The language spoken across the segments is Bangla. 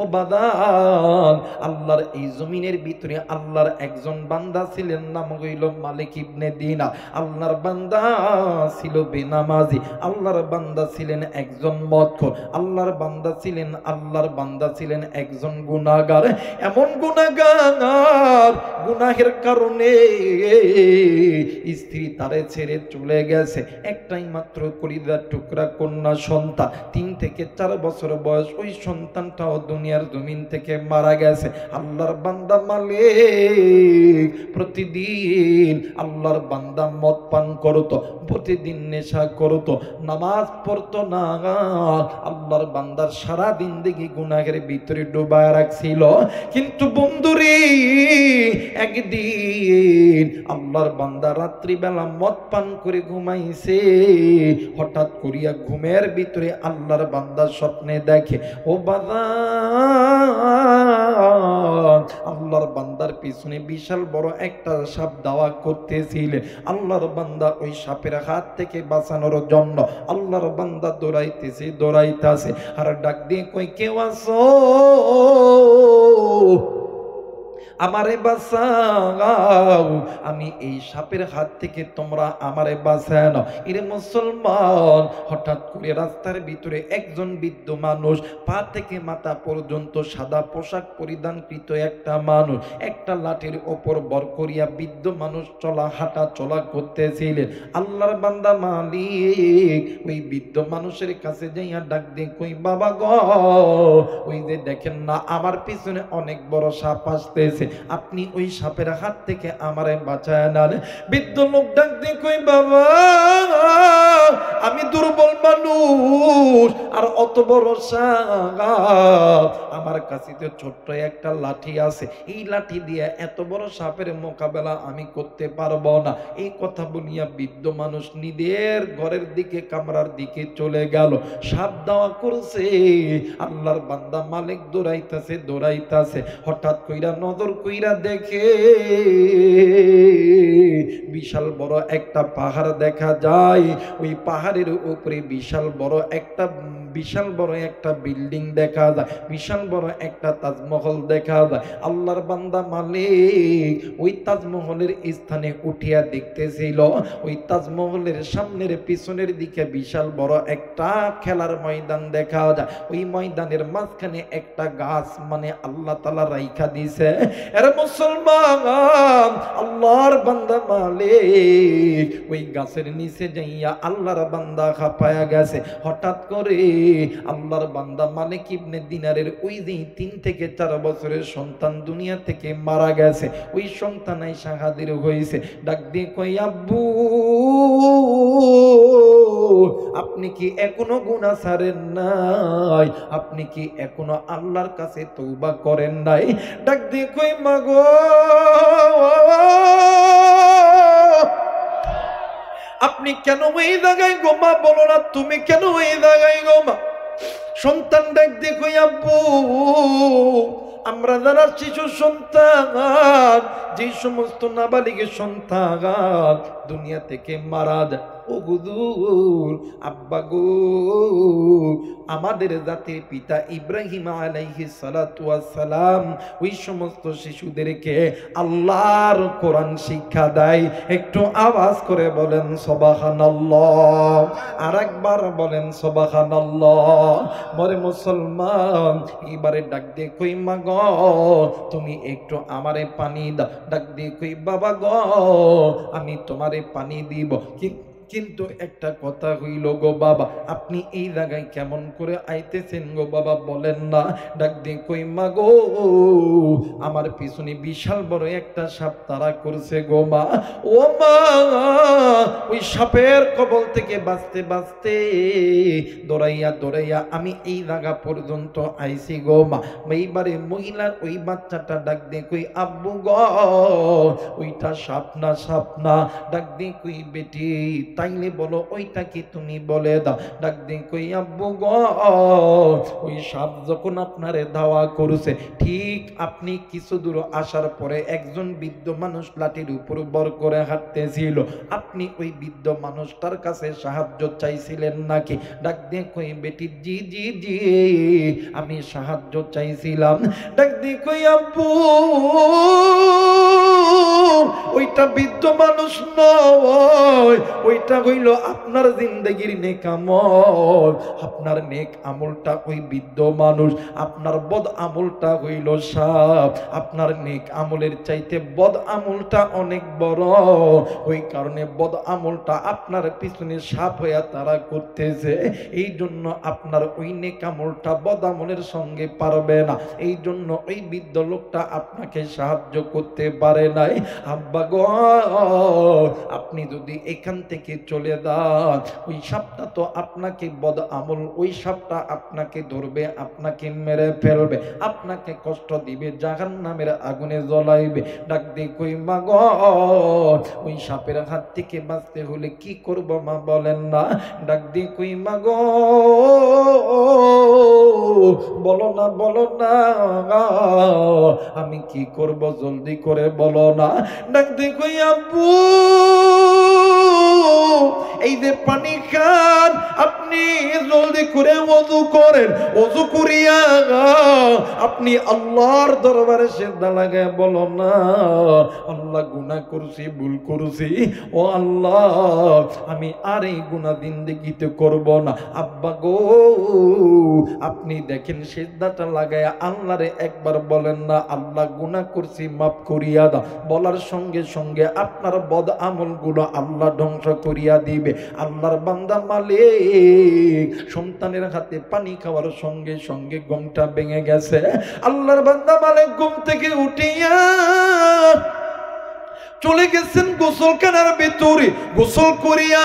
ও বাদান, আল্লাহর এই জমিনের ভিতরে আল্লাহর একজন বান্দা ছিলেন, নাম হইল মালিক ইবনে দিনার। আল্লাহর বান্দা ছিল বেনামাজি, আল্লাহর বান্দা ছিলেন একজন মদখোর, আল্লাহর বান্দা ছিলেন একজন গুনাহগার। এমন গুনাহগার, গুনাহের কারণে স্ত্রী তারে ছেড়ে চলে গেছে। একটাই মাত্র কলিজার টুকরা কন্যা সন্তান, 3 থেকে 4 বছর বয়স। ওই সন্তানটাও দুনিয়ার জমিন থেকে মারা গেছে। আল্লাহর বান্দা মালিক প্রতিদিন আল্লাহর বান্দা মদ পান করত, প্রতিদিন নেশা করত, নামাজ পড়তো না। আল্লাহর বান্দার সারা জিন্দেগি গুনাহের ভিতরে ডুবায় রাখছিল। কিন্তু বন্ধুরে, একদিন আল্লাহর বান্দা রাত্রিবেলা মদ পান করে ঘুমাইছে। হঠাৎ করিয়া ঘুমের ভিতরে আল্লাহর বান্দা স্বপ্নে দেখে, ও বাবা, আল্লাহর বান্দার পিছনে বিশাল বড় একটা সাপ দাওয়া করতেছিলেন। আল্লাহর বান্দা ওই সাপের হাত থেকে বাঁচানোর জন্য আল্লাহর বান্দা দৌড়াইতেছে আর ডাক দিয়ে কই, কেউ আছো? আমারে বাঁচাও, আমি এই সাপের হাত থেকে তোমরা আমারে বাঁচানো। এর মুসলমান, হঠাৎ করে রাস্তার ভিতরে একজন বৃদ্ধ মানুষ, পা থেকে মাথা পর্যন্ত সাদা পোশাক পরিধানকৃত একটা মানুষ, একটা লাঠির ওপর বর করিয়া বৃদ্ধ মানুষ হাঁটা চলা করতেছিলেন। আল্লাহর বান্দা মালিক ওই বৃদ্ধ মানুষের কাছে যাইয়া ডাক দিয়ে কই, বাবা গো, ওই যে দেখেন না আমার পিছনে অনেক বড় সাপ আসতেছে, আপনি ওই সাপের হাত থেকে আমারে বাঁচায় নেন। বৃদ্ধ লোক ডাক দিয়ে কই, বাবা, আমি দুর্বল মানুষ, আর অত বড় সাপ, আমার কাছে তো ছোট্ট একটা লাঠি আছে, এই লাঠি দিয়ে এত বড় সাপের মোকাবেলা আমি করতে পারবো না। এই কথা বলিয়া বৃদ্ধ মানুষ নিজের ঘরের দিকে, কামরার দিকে চলে গেল। সাপ দাওয়া করছে। আল্লাহর বান্দা মালিক দৌড়াইতাছে। হঠাৎ কইরা নজর কইরা দেখে বিশাল বড় একটা পাহাড় দেখা যায়। ওই পাহাড়ের উপরে বিশাল বড় একটা বিল্ডিং দেখা যায়, বিশাল বড় একটা তাজমহল দেখা যায়। আল্লাহর বান্দা মালিক ওই তাজমহলের স্থানে উঠিয়া দেখতেছিল, ওই তাজমহলের সামনের পিছনের দিকে বিশাল বড় একটা খেলার ময়দান দেখা যায়। ওই ময়দানের মাঝখানে একটা গাছ, মানে আল্লাহ তাআলা রাইখা দিছে। এর মুসলমান, আল্লাহর বান্দা মালিক ওই গাছের নিচে যাইয়া আল্লাহর বান্দা খাপায়া গেছে। হঠাৎ করে আল্লাহর বান্দা মালিক ইবনে দিনারের ওই যে 3 থেকে 4 বছরের সন্তান দুনিয়া থেকে মারা গেছে, ওই সন্তান আইসা হাজির হয়েছে। ডাক দিয়ে কই, আব্বু, আপনি কি এখনো গুনাহ ছাড়েন নাই? আপনি কি এখনো আল্লাহর কাছে তওবা করেন নাই? ডাক দিয়ে কই, মা গো, আপনি কেন এই জায়গায় গো মা? বলো না, তুমি কেন এই জায়গায় গো মা? সন্তান ডাক দিয়ে কই, আব্বু, আমরা যারা শিশু সন্তান, যে সমস্ত নাবালিগের সন্তান দুনিয়া থেকে মারা যায়, ও হুজুর, আব্বা গো, আমাদের জাতির পিতা ইব্রাহিম আলাইহিস সালাতু ওয়াস সালাম ওই সমস্ত শিশুদেরকে আল্লাহর কোরআন শিক্ষা দেয়। একটু আওয়াজ করে বলেন সুবহানাল্লাহ, আরেকবার বলেন সুবহানাল্লাহ। মরে মুসলমান, এবারে ডাক দিয়ে কই, মা গো, তুমি একটু আমারে পানি দাও। ডাক দিয়ে কই, বাবা গো, আমি তোমারে পানি দিব, কিন্তু একটা কথা হইল গো বাবা, আপনি এই জায়গায় কেমন করে আইতেছেন গো বাবা, বলেন না। ডাক দিয়ে কই, মা গো, আমার পিছনে বিশাল বড় একটা সাপ তাড়া করছে গো মা। ও মা, ওই সাপের কবল থেকে বাঁচতে বাঁচতে দৌড়াইয়া আমি এই জায়গা পর্যন্ত আইছি গো মা। এইবারে মহিলার ওই বাচ্চাটা ডাক দিয়ে কই, আব্বু গো, ওইটা সাপ না। ডাক দিয়ে কই, বেটি, তাইলে বলো ওইটা কি তুমি বলে দাও। ডাক দিয়ে কই আব্বু গো, ওই সাপ যখন আপনারে ধাওয়া করছে, ঠিক আপনি কিছু দূর আসার পরে একজন বৃদ্ধ মানুষ লাঠির উপর বর করে হাঁটতেছিল, আপনি ওই বৃদ্ধ মানুষটার কাছে সাহায্য চাইছিলেন নাকি? ডাক দিয়ে কই বেটি জি জি জি আমি সাহায্য চাইছিলাম। ডাক দিয়ে কই আব্বু ওইটা বৃদ্ধ মানুষ নয়, ওইটা হইল আপনার জিন্দেগির নেক আমল। আপনার নেক আমলটা ওই বৃদ্ধ মানুষ, আপনার বদ আমলটা হইল সাপ। আপনার নেক আমলের চাইতে বদ আমলটা অনেক বড়, ওই কারণে বদ আমলটা আপনার পিছনে সাপ হইয়া তারা করতেছে। এই জন্য আপনার ওই নেক আমলটা বদ আমলের সঙ্গে পারবে না, এই জন্য ওই বৃদ্ধ লোকটা আপনাকে সাহায্য করতে পারে নাই। আব্বা গো, আপনি যদি এখান থেকে চলে যান, ওই সাপটা তো আপনাকে বদ আমল, ওই সাপটা আপনাকে ধরবে, আপনাকে মেরে ফেলবে, আপনাকে কষ্ট দিবে, জাহান্নামের আগুনে জ্বলাইবে। ডাক দিয়ে কই মা গো, ওই সাপের হাত থেকে বাঁচতে হলে কি করব মা বলেন না? ডাক দিয়ে কই মা গো, বলো না বলো না, আমি কি করব জলদি করে বলো না। ডাক দিয়ে কই আব্বু এই যে পানি খান, আপনি জলদি করে ওযু করেন, ওযু করিয়া আপনি আল্লাহর দরবারে সিজদা লাগায় বলো না, আল্লাহ গুনাহ করছি, ভুল করছি, ও আল্লাহ আমি আর এই গুনাহ জিন্দেগিতে করব না। আব্বা গো, আপনি দেখেন সিজদাটা লাগায় আল্লাহরে একবার বলেন না, আল্লাহ গুনাহ করছি মাফ করিয়া দাও। বলার সঙ্গে সঙ্গে আপনার বদ আমলগুলো আল্লাহ ধ্বংস করিয়া দিবে। আল্লাহর বান্দা মালিক সন্তানের হাতে পানি খাওয়ার সঙ্গে সঙ্গে ঘুমটা ভেঙে গেছে। আল্লাহর বান্দা মালিক ঘুম থেকে উঠিয়া চলে গেছেন গোসলখানার ভিতরে, গোসল করিয়া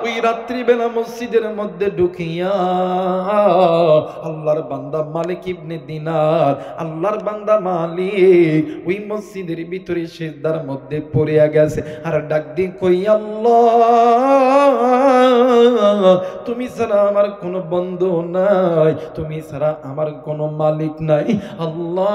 ওই রাত্রিবেলা মসজিদের মধ্যে ঢুকিয়া আল্লাহর বান্দা মালিক ইবনে দিনার, আল্লাহর বান্দা মালিক ওই মসজিদের ভিতরে সিজদার মধ্যে পড়িয়া গেছে আর ডাক দিয়ে কই আল্লাহ তুমি ছাড়া আমার কোনো বন্ধু নাই, তুমি ছাড়া আমার কোনো মালিক নাই। আল্লাহ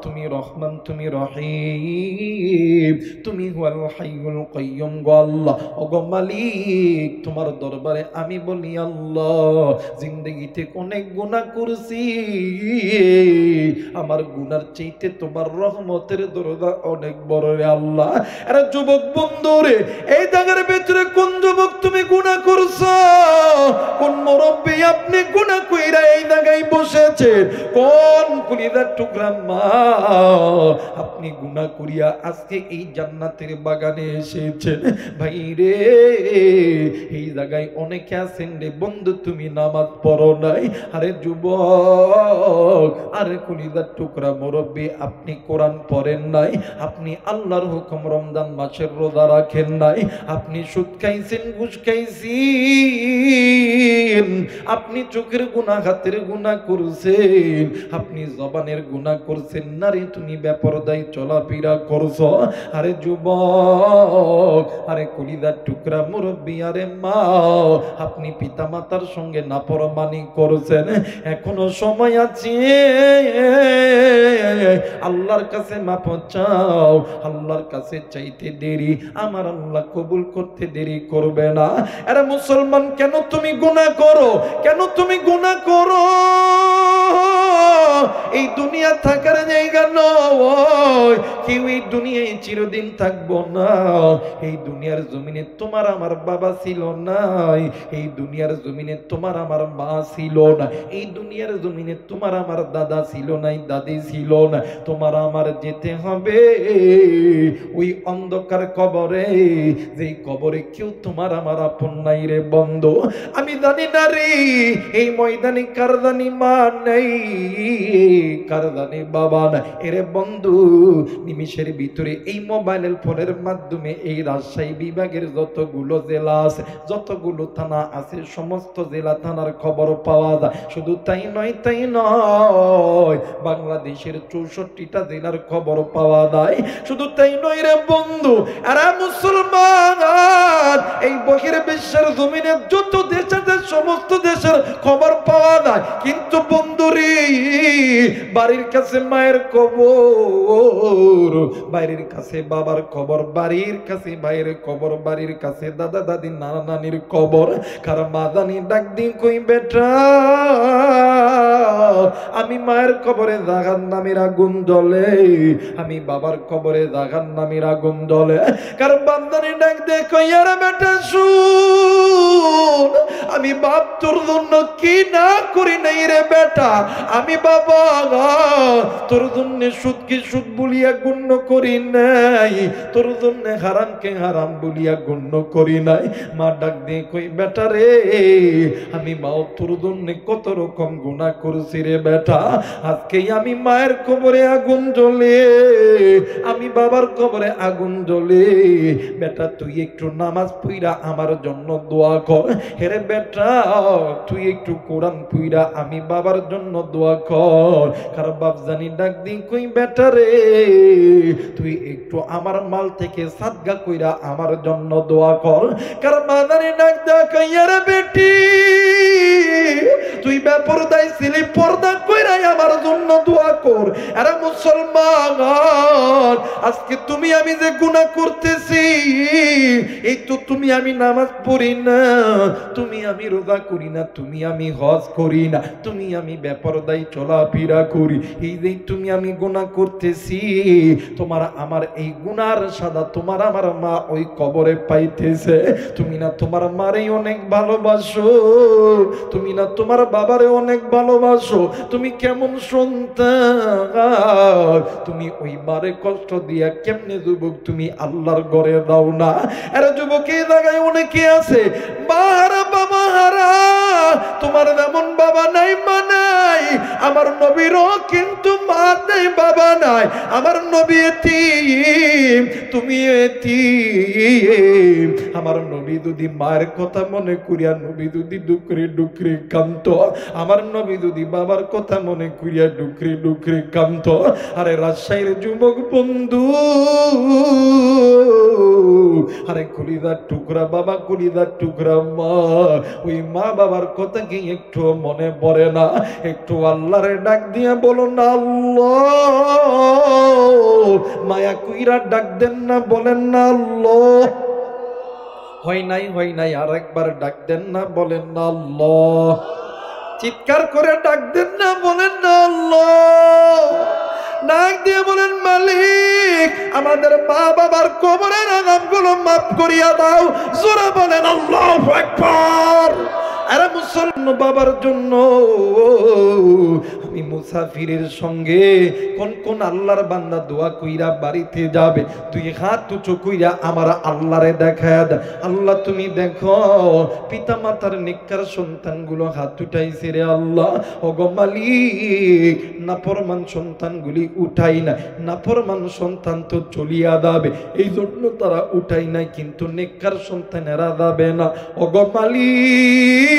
তুমি রহমান, তুমি রহিম, তুমি হুয়াল হাইয়ুল কাইয়ুম গো আল্লাহ। ওগো মালিক তোমার দরবারে আমি বলি আল্লাহ জিন্দেগিতে অনেক গুনাহ করছি, আমার গুনার চাইতে তোমার রহমতের দরজা অনেক বড় রে আল্লাহ। আরে যুবক বন্ধু রে, এই জায়গার ভিতরে কোন যুবক তুমি গুনাহ করছো? কোন মুরব্বি আপনি গুনাহ কইরা এই জায়গায় বসেছেন? কোন কলিজার টুকরা মা আপনি গুনাহ করিয়া আজকে এই জান্নাতের বাগানে এসেছেন? ভাই রে, এই জায়গায় অনেকে আছেন রে বন্ধু তুমি নামাজ পড়ো নাই। আরে যুবক, আরে কলিজার টুকরা মুরব্বি আপনি কোরআন পড়েন নাই, আপনি আল্লাহর হুকুম রমজান মাসের রোজা রাখেন নাই, আপনি সুদ খাইছেন, ঘুষ খাইছেন, আপনি চোখের গুনাহ, হাতের গুনাহ করছেন, আপনি জবানের গুনাহ করছেন, নারী তুমি বেপরদায় চলাফেরা করছো। আরে যুবক, আরে কলিজার টুকরা মুরব্বি, আরে মা আপনি পিতা মাতার সঙ্গে নাফরমানি করছেন, এখনো সময় আছে, আল্লাহর কাছে মাফ চাও। আল্লাহর কাছে চাইতে দেরি আমার আল্লাহ কবুল করতে দেরি করবে না। আরে মুসলমান, কেন তুমি গুনাহ করো? কেন তুমি গুনাহ করো? এই দুনিয়া থাকার জায়গা নয়, কেউ এই দুনিয়ায় চিরদিন থাকবো না। এই দুনিয়ার জমিনে তোমার আমার বাবা ছিল নাই, এই দুনিয়ার জমিনে তোমার আমার মা ছিল না, এই দুনিয়ার জমিনে তোমার আমার দাদা ছিল নাই, দাদি ছিল না। তোমার আমার যেতে হবে ওই অন্ধকার কবরে, যেই কবরে কেউ তোমার আমার আপন নাই রে বন্ধু। আমি জানি না রে এই ময়দানে কার জানি মা নেই, কার জানি বাবা নাই। এরে বন্ধু, নিমিষের ভিতরে এই মোবাইল ফোনের মাধ্যমে এই রাজশাহী বিভাগের যতগুলো জেলা আছে, যতগুলো থানা আছে, সমস্ত জেলা থানার খবর পাওয়া যায়। শুধু তাই নয়, তাই নয়, বাংলাদেশের 64টা জেলার খবর পাওয়া যায়। শুধু তাই নয় রে বন্ধু, এরা মুসলমান এই বহির বিশ্বের জমিনে যত দেশ আছে সমস্ত দেশের খবর পাওয়া যায়। কিন্তু বন্ধুরে, বাড়ির কাছে মায়ের খবর, বাড়ির কাছে বাবার খবর, বাড়ির কাছে ভাইয়ের খবর, বাড়ির কাছে দাদা দাদি নানা নানির খবর। কার মা জানি ডাক দিন কই বেটা, আমি মায়ের কবরে জাগার নামের আগুন জ্বলে, আমি বাবার কবরে জাগার নামের আগুন জ্বলে। কার বান্দানি ডাক দে কই আরে বেটা শুন, আমি বাপ তোর জন্য কি না করি নাই রে বেটা, আমি বাবা তোর জন্য সুদকে সুদ বলিয়া গণ্য করি নাই, তোর জন্য হারামকে হারাম বলিয়া গণ্য করি নাই। মা ডাক দিয়ে কই বেটা রে, আমি মাও তোর জন্য কত রকম গুনাহ করছি রে বেটা, আজকে আমি মায়ের কবরে আগুন জ্বলে, আমি বাবার কবরে আগুন জ্বলে, বেটা তুই একটু নামাজ পড়া আমার জন্য দোয়া কর। হেরে বেটা তুই একটু কোরআন পড়া আমি বাবার জন্য দোয়া কর। কারণ বাপ জানি ডাক দিন কই বেটা রে, তুই একটু আমার মাল থেকে সাদগা কইরা আমার জন্য দোয়া কর। কারণ মা জানি ডাক দা কইয়া রে বেটি, তুই বেপরদায় ছিলি, পর্দা কইরাই আমার জন্য দোয়া কর। আরে মুসলমান, আজকে তুমি আমি যে গুনাহ করতেছি, এই তো তুমি আমি নামাজ পড়ি না, তুমি আমি রোজা করি না, তুমি আমি হজ করি না, তুমি আমি বেপরদায় চলাফেরা করি, এই যে তুমি আমি গুনাহ করতেছি, তোমার আমার এই গুনার সাজা তোমার আমার মা ওই কবরে পাইতেছে। তুমি না তোমার মারে অনেক ভালোবাসো, তুমি না তোমার বাবারে অনেক ভালোবাসো, তুমি কেমন সন্তান, তুমি ওই মারে কষ্ট দিয়া কেমনে যুবক তুমি আল্লাহর ঘরে দাও না। আরে যুবক এই জায়গায় অনেকে আছে বাহারা বাবা হারা, তোমার যেমন বাবা নাই মা নাই, আমার নবীরও কিন্তু মা নাই বাবা নাই, আমার নবী এতিম তুমি এতিম। আমার নবী যদি মায়ের কথা মনে করিয়া, নবী যদি ডুকরে ডুকরে কান্ত, আমার নবী যদি বাবার কথা মনে করিয়া ডুকরে ডুকরে কান্ত। আরে রাজশাহীর যুবক বন্ধু, আরে কলিজার টুকরা বাবা, কলিজার টুকরা মা, ওই মা বাবার কথা কি একটু মনে পড়ে না? একটু আল্লাহরে ডাক দিয়ে বলো না আল্লাহ, মায়া কইরা ডাক দেন না, বলেন না আল্লাহ। হয় নাই, হয় নাই, আর একবার ডাক দেন না, বলেন না আল্লাহ। চিৎকার করে ডাক দেন না, বলেন না আল্লাহ। ডাক দিয়ে বলেন মালিক, আমাদের মা বাবার কবরের আযাবগুলো মাফ করিয়া দাও। জোরে বলেন আল্লাহু আকবার। আরে মুসলমান বাবার জন্য আমি মুসাফিরের সঙ্গে কোন কোন আল্লাহর বান্দা দোয়া কইরা বাড়িতে যাবে, তুই হাত উঁচু কইরা আমার আল্লাহরে দেখায় দে। আল্লাহ তুমি দেখো পিতা মাতার নেককার সন্তানগুলো হাত উঠাইছে রে আল্লাহ। ওগো মালিক, নাফরমান সন্তানগুলি উঠাই না, নাফরমান সন্তান তো চলিয়া যাবে, এই জন্য তারা উঠাই নাই, কিন্তু নেককার সন্তানেরা যাবে না। ওগো মালিক,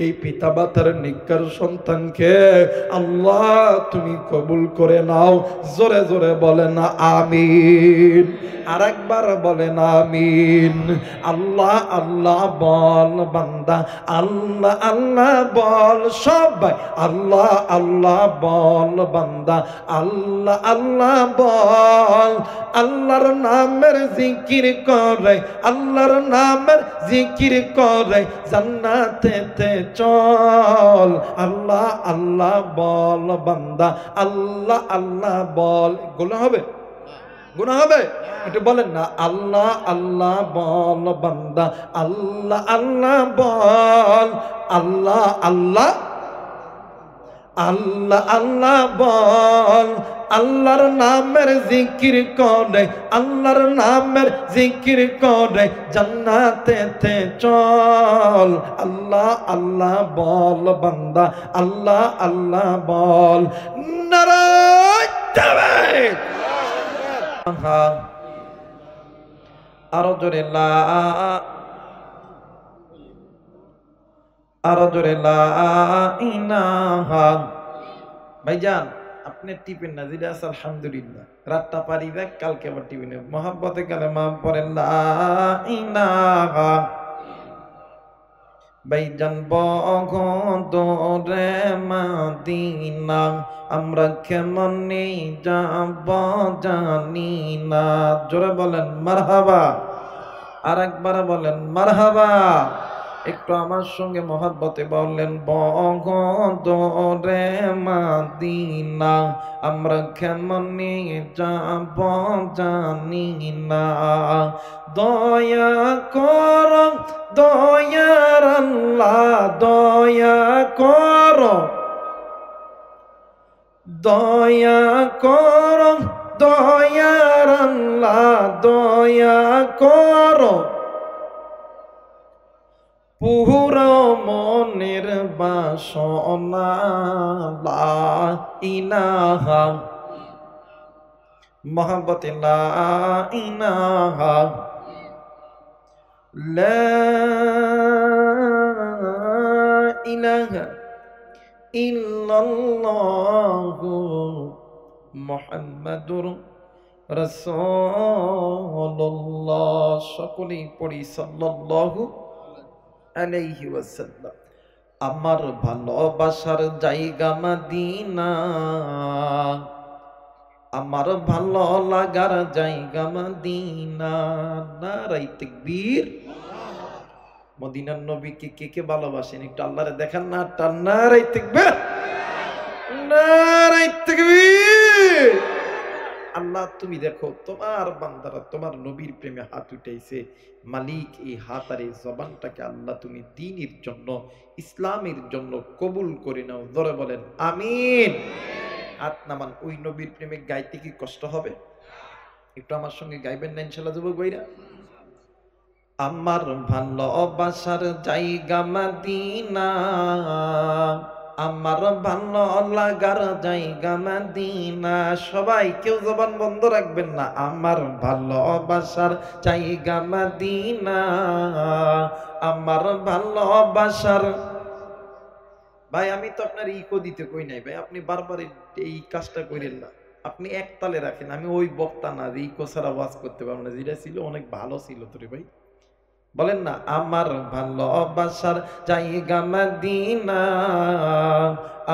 এই পিতা মাতার নেককার সন্তানকে আল্লাহ তুমি কবুল করে নাও। জোরে জোরে বলেন আমিন, আর একবার বলেন আমিন। আল্লাহ আল্লাহ বল বান্দা, আল্লাহ আল্লাহ বল সবাই, আল্লাহ আল্লাহ বল বান্দা, আল্লাহ আল্লাহ বল। আল্লাহর নামের জিকির করে, আল্লাহর নামের জিকির করে জান্নাতেতে চল। আল্লাহ আল্লাহ বল বান্দা, আল্লাহ আল্লাহ বল। গুনাহ হবে, গুনাহ হবে, একটু বলেন না আল্লাহ আল্লাহ বল বান্দা, আল্লাহ আল্লাহ বল। আল্লাহ আল্লাহ, আল্লাহ আল্লাহ বল। আল্লাহর নামের জিকির করে, আল্লাহর নামের জিকির করে জান্নাতেতে চল। আল্লাহ আল্লাহ বল বান্দা, আল্লাহ আল্লাহ বল। নারা আরো জোরে লা, আরো জোরে লা ইলাহা। ভাইজান আপনি টিপেন না, যেটা আছে আলহামদুলিল্লাহ। রাতটা পারি দেখ, কালকে আবার টিপেন। মহাব্বতে কালেমা পড়েন লা ইলাহা। ভাইজান বগদরে মাদিনা আমরা কেমনে যাব জানি না। জোরে বলেন মারহাবা, আর একবার বলেন মারহাবা। একটু আমার সঙ্গে মহব্বতে বললেন বগদরে মাদিনা আমরা কেমনে যাব জানি না। দয়া কর দয়ার আল্লাহ, দয়া কর, দয়া কর দয়ার আল্লাহ, দয়া কর পুরো মনের বাসনা লা ইলাহা। মহব্বতে লা ইলাহা, লা ইলাহা ইল্লাল্লাহু মুহাম্মাদুর রাসূলুল্লাহ। সকলেই পড়ি সাল্লাল্লাহু আলাইহি ওয়াসাল্লাম। আমার ভালোবাসার জায়গা মদিনা, আমার ভালো লাগার জায়গা মদিনা। নারাই তাকবীর। মদিনার নবীকে কে কে ভালোবাসেন একটু আল্লাহরে দেখান না। নারাই তাকবীর, নারাই তাকবীর। আল্লাহ তুমি দেখো তোমার বান্দারা তোমার নবীর প্রেমে হাত উঠাইছে। মালিক এই হাত আর এই জবানটাকে আল্লাহ তুমি দ্বীনের জন্য, ইসলামের জন্য কবুল করে নাও। ধরে বলেন আমিন। হাত নামান। ওই নবীর প্রেমে গাইতে কি কষ্ট হবে? একটু আমার সঙ্গে গাইবেন না ইনশাআল্লাহ যুবক ভাইরা? আমার ভালোবাসার জায়গা মদিনা, আমার ভালো লাগার জায়গা মদিনা। সবাই কেউ জবান বন্ধ রাখবেন না। আমার ভালোবাসার জায়গা মদিনা, আমার ভালোবাসার। ভাই আমি তো আপনার ইকো দিতে কই নাই ভাই, আপনি বারবার এই কাজটা করেন না। আপনি এক তালে রাখেন। আমি ওই বক্তা না যে ইকো ছাড়া ওয়াজ করতে পারবো না। যেটা ছিল অনেক ভালো ছিল তোরে ভাই। বলেন না আমার ভালোবাসার জায়গা মদিনা,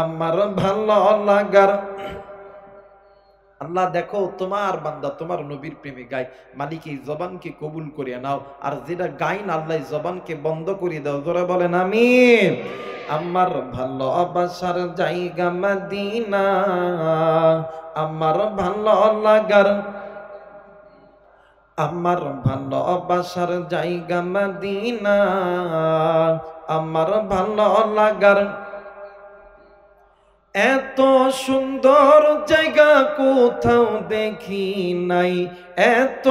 আমার ভালো লাগার। আল্লাহ দেখো তোমার বান্দা তোমার নবীর প্রেমে গায়। মালিক এই জবানকে কবুল করিয়া নাও। আর যেটা গাই না আল্লাহ জবানকে বন্ধ করে দাও। জোরে বলেন আমিন। আমার ভালোবাসার জায়গা মদিনা, আমার ভালো লাগার, আমার ভালোবাসার জায়গা মদিনা, আমার ভালো লাগার। এত সুন্দর জায়গা কোথাও দেখি নাই, এত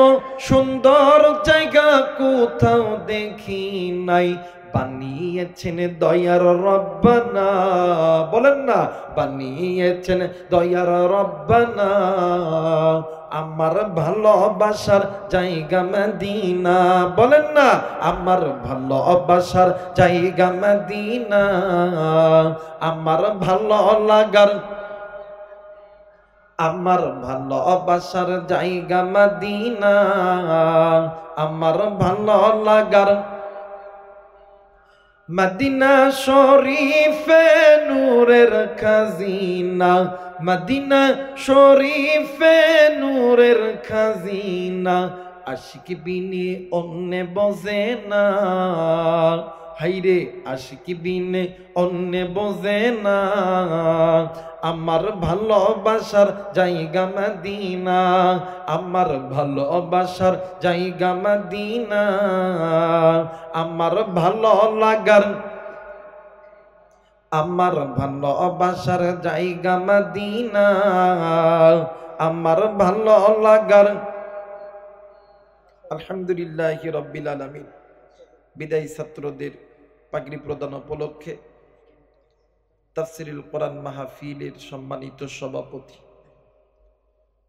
সুন্দর জায়গা কোথাও দেখি নাই। বানিয়েছেন দয়ার রব্বানা। বলেন না বানিয়েছেন দয়ার রব্বানা। আমার ভালোবাসার জায়গা মদিনা। বলেন না আমার ভালোবাসার জায়গা মদিনা, আমার ভালো লাগার, আমার ভালোবাসার জায়গা মদিনা, আমার ভালো লাগার। মদিনা শরীফে নূরের খাজিনা, মদিনা শরীফে নূরের খাজিনা। আশিক বিনে অন্য বোঝে না, হাইরে আশিক বিনে অন্য বোঝে না। আমার ভালোবাসার জায়গা মদিনা, আমার ভালোবাসার জায়গা মদিনা, আমার ভালো লাগার, আমার ভালোবাসার জায়গা মদিনা, আমার ভালো লাগার। আলহামদুলিল্লাহি রাব্বিল আলামিন। বিদায়ী ছাত্রদের পাগড়ি প্রদান উপলক্ষে তাফসিরুল কোরআন মাহফিলের সম্মানিত সভাপতি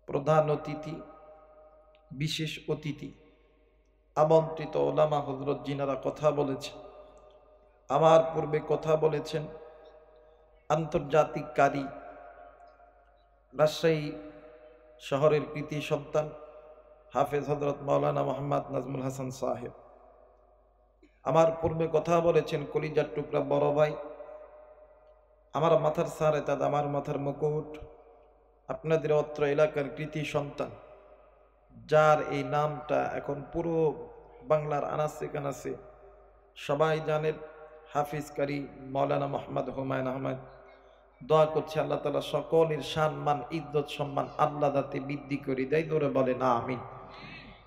প্রধান অতিথি, বিশেষ অতিথি, আমন্ত্রিত ওলামা হযরত যিনারা কথা বলেছেন, আমার পূর্বে কথা বলেছেন, আন্তর্জাতিক কারি, রাজশাহী শহরের কৃতি সন্তান হাফেজ হযরত মাওলানা মোহাম্মদ নাজমুল হাসান সাহেব, আমার পূর্বে কথা বলেছেন কলিজার টুকরা বড় ভাই, আমার মাথার সারে তাদ, আমার মাথার মুকুট, আপনাদের অত্র এলাকার কৃতি সন্তান, যার এই নামটা এখন পুরো বাংলার আনাচে কানাচে সবাই জানেন, হাফিজ কারি মাওলানা মোহাম্মদ হুমায়ুন আহমেদ। দোয়া করছে আল্লাহ তাআলা সকলের সম্মান, ইজ্জত, সম্মান আল্লাহ যাতে বৃদ্ধি করে দেয়, ধরে বলে না আমিন।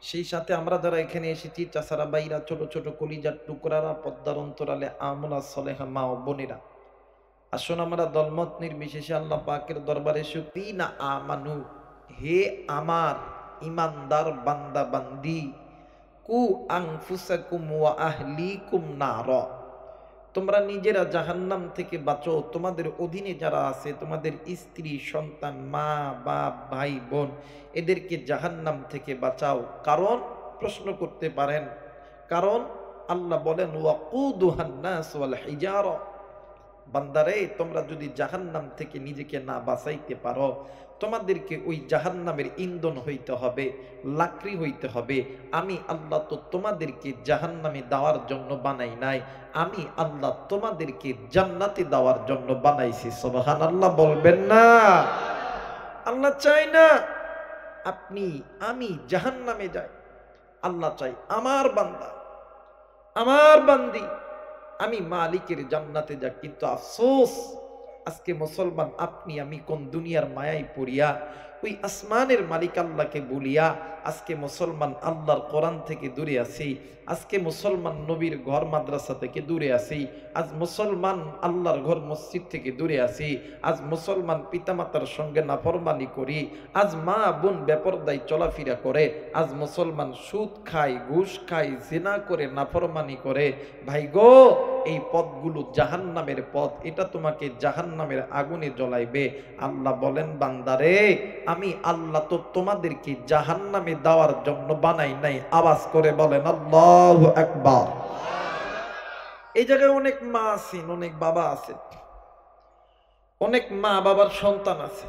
সেই সাথে আমরা যারা এখানে এসেছি, চাচারা বাইরা, ছোট ছোট কলিজার টুকরারা, পদ্মার অন্তরালে আমলা সলেহা মা ও বোনেরা, আসুন আমরা দলমত নির্বিশেষে আল্লাহ পাকের দরবারে শুকরি না আমানু, হে আমার ইমানদার বান্দা বান্দি, কু আনফুসাকুম ওয়া আহলিকুম নার, তোমরা নিজেরা জাহান্নাম থেকে বাঁচো, তোমাদের অধীনে যারা আছে, তোমাদের স্ত্রী, সন্তান, মা বাপ, ভাই বোন, এদেরকে জাহান্নাম থেকে বাঁচাও। কারণ প্রশ্ন করতে পারেন, কারণ আল্লাহ বলেন ওয়াকুদুহান নাস ওয়াল হিজারা, বান্দারে তোমরা যদি জাহান্নাম থেকে নিজেকে না বাঁচাইতে পারো, তোমাদেরকে ওই জাহান্নামের ইন্ধন হইতে হবে, লাকড়ি হইতে হবে। আমি আল্লাহ তো তোমাদেরকে জাহান্নামে দেওয়ার জন্য বানাই নাই, আমি আল্লাহ তোমাদেরকে জান্নাতে দেওয়ার জন্য বানাইছি। সুবহানাল্লাহ বলবেন না? আল্লাহ চাই না আপনি আমি জাহান্নামে যাই, আল্লাহ চাই আমার বান্দা, আমার বান্দি আমি মালিকের জান্নাতে যাক। কিন্তু আফসোস, আজকে মুসলমান আপনি আমি কোন দুনিয়ার মায়ায় পড়িয়া ওই আসমানের মালিক আল্লাহকে বলিয়া আজকে মুসলমান আল্লাহর কোরআন থেকে দূরে আছি, আজকে মুসলমান নবীর ঘর মাদ্রাসা থেকে দূরে আছি, আজ মুসলমান আল্লাহর ঘর মসজিদ থেকে দূরে আছি, আজ মুসলমান পিতামাতার সঙ্গে নাফরমানি করি, আজ মা বোন বেপরদায় চলাফেরা করে, আজ মুসলমান সুদ খায়, ঘুষ খায়, জিনা করে, নাফরমানি করে। ভাই গো, এই পথগুলো জাহান্নামের পথ, এটা তোমাকে জাহান্নামের আগুনে জ্বলাইবে। আল্লাহ বলেন বান্দারে, আমি আল্লাহ তো তোমাদেরকে জাহান্নামে দেওয়ার জন্য বানাই নাই। আওয়াজ করে বলেন আল্লাহু আকবার। এই জায়গায় অনেক মা আছেন, অনেক বাবা আছেন, অনেক মা বাবার সন্তান আছে।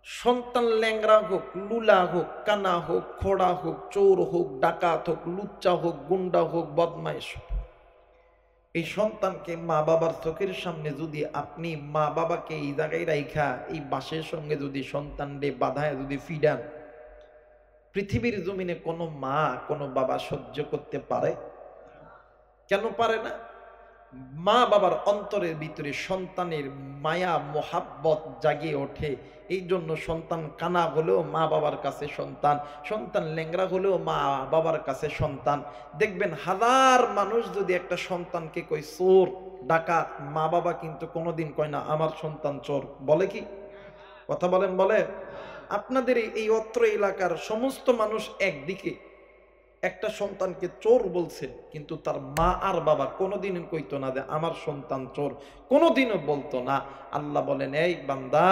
সন্তান ল্যাংড়া হোক, লুলা হোক, কানা হোক, খোড়া হোক, চোর হোক, ডাকাত হোক, লুচ্চা হোক, গুন্ডা হোক, বদমাইশ হোক, এই সন্তানকে মা বাবার চোখের সামনে যদি আপনি মা বাবাকে এই জায়গায় রাইখা এই বাসের সঙ্গে যদি সন্তানরে বাধায় যদি ফিডান, পৃথিবীর জমিনে কোনো মা কোনো বাবা সহ্য করতে পারে? কেন পারে না? মা বাবার অন্তরের ভিতরে সন্তানের মায়া মোহাব্বত জাগিয়ে ওঠে। এই জন্য সন্তান কানা হলেও মা বাবার কাছে সন্তান, সন্তান ল্যাংড়া হলেও মা বাবার কাছে সন্তান। দেখবেন হাজার মানুষ যদি একটা সন্তানকে কই চোর, ডাকাত, মা বাবা কিন্তু কোনোদিন কয় না আমার সন্তান চোর। বলে কি? কথা বলেন, বলে? আপনাদের এই অত্র এলাকার সমস্ত মানুষ একদিকে একটা সন্তানকে চোর বলছে, কিন্তু তার মা আর বাবা কোনোদিনও কইতো না যে আমার সন্তান চোর, কোনোদিনও বলতো না। আল্লাহ বলেন, এই বান্দা,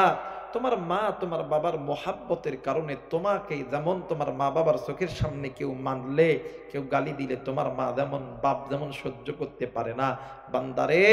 তোমার মা তোমার বাবার মোহাব্বতের কারণে তোমাকে যেমন তোমার মা বাবার চোখের সামনে কেউ মানলে, কেউ গালি দিলে তোমার মা যেমন বাপ যেমন সহ্য করতে পারে না, বান্দারে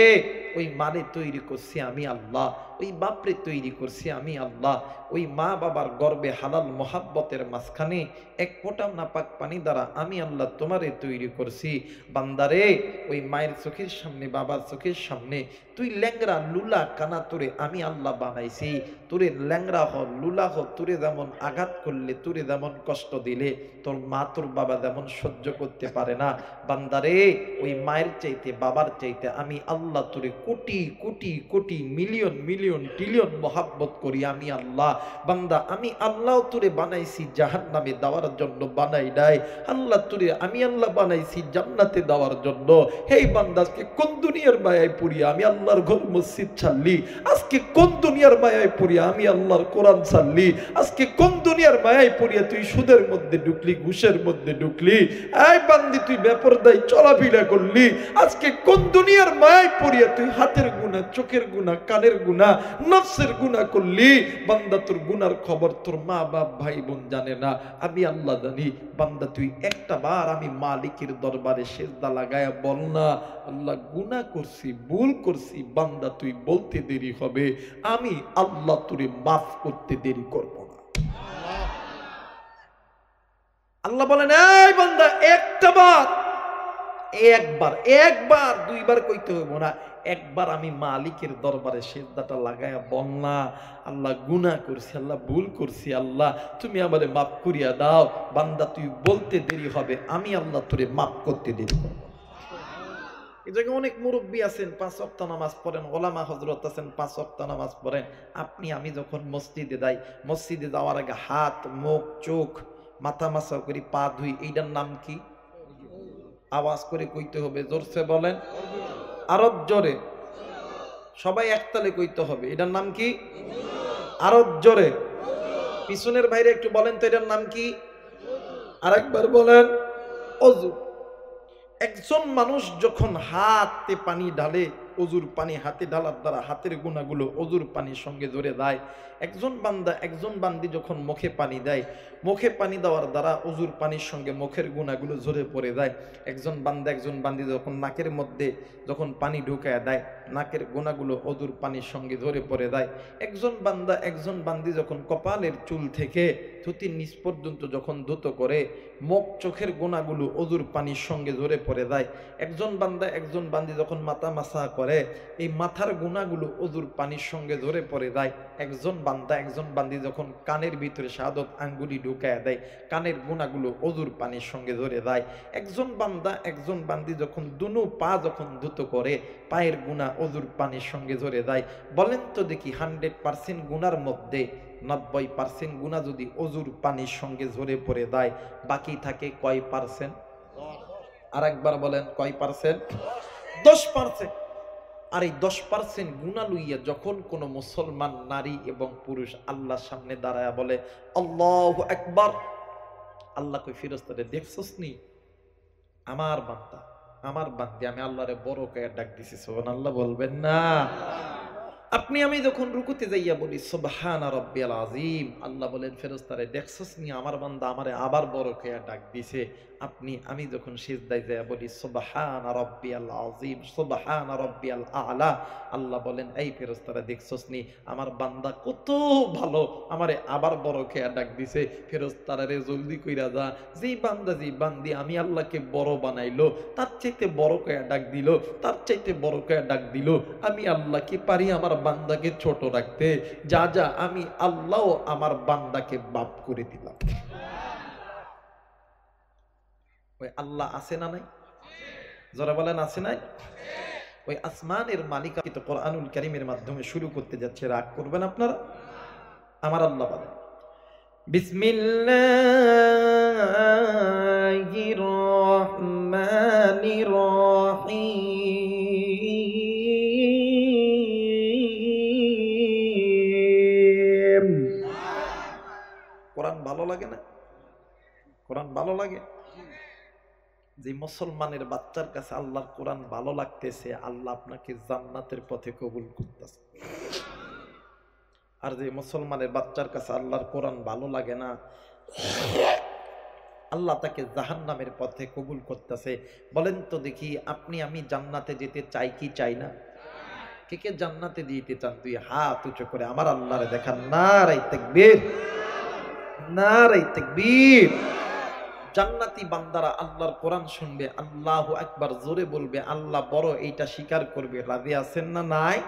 ওই মারে তৈরি করছি আমি আল্লাহ, ওই বাপরে তৈরি করছি আমি আল্লাহ। ওই মা বাবার গর্বে হালাল মোহাব্বতের মাঝখানে এক ফোঁটা নাপাক পানি দ্বারা আমি আল্লাহ তোমারে তৈরি করছি। বান্দারে ওই মায়ের চোখের সামনে, বাবার চোখের সামনে তুই ল্যাংরা, লুলা, কানা, তোরে আমি আল্লাহ বানাইছি। তোরে ল্যাংরা হ, লুলা হ, তোরে যেমন আঘাত করলে, তোরে যেমন কষ্ট দিলে, তোর মা তোর বাবা যেমন সহ্য করতে পারে না, বান্দারে ওই মায়ের চাইতে, বাবার চাইতে আমি আল্লাহ তোরে crore crore crore, million million, trillion মোহাব্বত করি আমি আল্লাহ। বান্দা, আমি আল্লাহ তোরে বানাইছি জাহান্নামে দেওয়ার জন্য বানাই নাই। আল্লাহ তোরে আমি আল্লাহ বানাইছি জান্নাতে দেওয়ার জন্য। হেই বান্দা, আজকে কোন দুনিয়ার মায়ায় পড়িয়া আমি আল্লাহর ঘর মসজিদ ছাড়লি? আজকে কোন দুনিয়ার মায়ায় পড়িয়া আমি আমি আল্লাহর কোরআন ছাড়লি? আজকে কোন দুনিয়ার মায়ায় পড়িয়া তুই সুদের মধ্যে ঢুকলি, ঘুষের মধ্যে ঢুকলি? এই বান্দি তুই বেপরদায় চলাফেরা করলি? আজকে কোন দুনিয়ার মায়ায় পড়িয়া তুই হাতের গুনাহ, চোখের গুনাহ, কানের গুনাহ, নফসের গুনাহ করলি? বান্দা তোর গুনার খবর তোর মা বাপ ভাই বোন জানে না, আমি আল্লাহ জানি। বান্দা তুই একটা বার আমি মালিকের দরবারে সেজদা লাগায়া বল না, আল্লাহ গুনাহ করছি, ভুল করছি। বান্দা তুই বলতে দেরি হবে, আমি আল্লাহ তোরে মাফ করতে দেরি করব না। আল্লাহ বলেন, এই বান্দা একটা বার, একবার দুইবার কইতে হইব না, একবার আমি মালিকের দরবারে সিজদাটা লাগায়া বল না, আল্লাহ গুনাহ করছি, আল্লাহ ভুল করছি, আল্লাহ তুমি আমারে মাফ করিয়া দাও। বান্দা তুই বলতে দেরি হবে, আমি আল্লাহ তোরে মাফ করতে দেরি করব। এই জায়গায় অনেক মুরব্বী আছেন, 5 ওয়াক্ত নামাজ পড়েন, ওলামা হযরত আছেন 5 ওয়াক্ত নামাজ পড়েন। আপনি আমি যখন মসজিদে যাই, মসজিদে যাওয়ার আগে হাত, মুখ, চোখ, মাথা মাসা করি, পা ধুই, এইটার নাম কি? আওয়াজ করে কইতে হবে, জোরসে বলেন, আরো জোরে, সবাই একতালে কইতে হবে, এটার নাম কি? আরো জোরে, পিছনের বাইরে একটু বলেন তো, এটার নাম কি? আরেকবার বলেন, অজু। একজন মানুষ যখন হাতে পানি ঢালে, অজুর পানি হাতে ঢালার দ্বারা হাতের গুনাহগুলো অজুর পানির সঙ্গে জড়ে যায়। একজন বান্দি যখন মুখে পানি দেয়, মুখে পানি দেওয়ার দ্বারা অজুর পানির সঙ্গে মুখের গুনাহগুলো ঝরে পড়ে যায়। একজন বান্দি যখন নাকের মধ্যে যখন পানি ঢুকায় দেয়, নাকের গুনাহগুলো অজুর পানির সঙ্গে ঝরে পড়ে যায়। একজন বান্দি যখন কপালের চুল থেকে থুতির নিচ পর্যন্ত যখন ধুত করে, মুখ চোখের গুনাহগুলো অজুর পানির সঙ্গে ঝরে পড়ে যায়। একজন বান্দি যখন মাথা মাসা করে, এই মাথার গুনাহগুলো অজুর পানির সঙ্গে ঝরে পড়ে যায়। একজন বান্দি যখন কানের ভিতরে শাহাদত আঙ্গুলি ঢুকায় দেয়, কানের গুনাহগুলো অজুর পানির সঙ্গে ঝরে যায়। একজন বান্দি যখন দুনো পা যখন ধুত করে, পায়ের গুনাহ অজুর পানির সঙ্গে ঝরে যায়। বলেন তো দেখি, 100% গুনার মধ্যে 90% গুনাহ যদি অজুর পানির সঙ্গে ঝরে পড়ে যায়, বাকি থাকে কয় পার্সেন্ট? আরেকবার বলেন, কয় পার্সেন্ট? 10%। আর এই 10% গুনাহ লইয়া যখন কোন মুসলমান নারী এবং পুরুষ আল্লাহর সামনে দাঁড়ায় বলে আল্লাহু আকবার, আল্লাহ কই ফেরেশতারে, দেখছস নি আমার বান্দা আমি আল্লাহরে বড় কয়ে ডাক দিছি, সুবহানাল্লাহ বলবেন না? আপনি আমি যখন রুকুতে যাইয়া বলি সুবহানা রাব্বিয়াল আযীম, আল্লাহ বলেন ফেরেশতারে, দেখছস নি আমার বান্দা আমারে আবার বড় কয়ে ডাক দিছে। আপনি আমি যখন সিজদায় যাইয়া বলি সুবহানা রাব্বিয়াল আযীম, সুবহানা রাব্বিয়াল আ'লা, আল্লাহ বলেন এই ফেরেশতারা, দেখছস নি আমার বান্দা কত ভালো, আমারে আবার বড় কয়ে ডাক দিছে। ফেরেশতারা রে জলদি কইরা যা, যেই বান্দি আমি আল্লাহকে বড় বানাইলো, তার চাইতে বড় কয়ে ডাক দিল, তার চাইতে বড় কয়ে ডাক দিল, আমি আল্লাহ কি পারি আমার বান্দাকে ছোট রাখতে? যা আমি আল্লাহ আমার বান্দাকে বাপ করে দিলাম। ওই আল্লাহ আছে না নাই? যারা বলেন আছে নাই? ওই আসমানের মালিকাকে কোরআনুল কারীমের মাধ্যমে শুরু করতে যাচ্ছে, রাগ করবেন আপনারা? আমার আল্লাহ বলেন, বিসমিল্লাহির রহমানির রহিম। কোরআন ভালো লাগে না? কোরআন ভালো লাগে? যে মুসলমানের বাচ্চার কাছে আল্লাহর কোরআন ভালো লাগতেছে, আল্লাহ আপনাকে জান্নাতের পথে কবুল করতেছে। আর যে মুসলমানের বাচ্চার কাছে আল্লাহর কোরআন ভালো লাগে না, আল্লাহ তাকে জাহান্নামের পথে কবুল করতেছে। বলেন তো দেখি, আপনি আমি জান্নাতে যেতে চাই কি চাই না? কে কে জান্নাতে যেতে চান? তুই হাত উঁচু করে আমার আল্লাহরে দেখান। নারে তাকবীর, নারে তাকবীর। জান্নাতি বান্দারা আল্লাহর কোরআন শুনবে, আল্লাহু আকবার জোরে বলবে, আল্লাহ বড়, এইটা স্বীকার করবে। রাজি আছেন না নাই?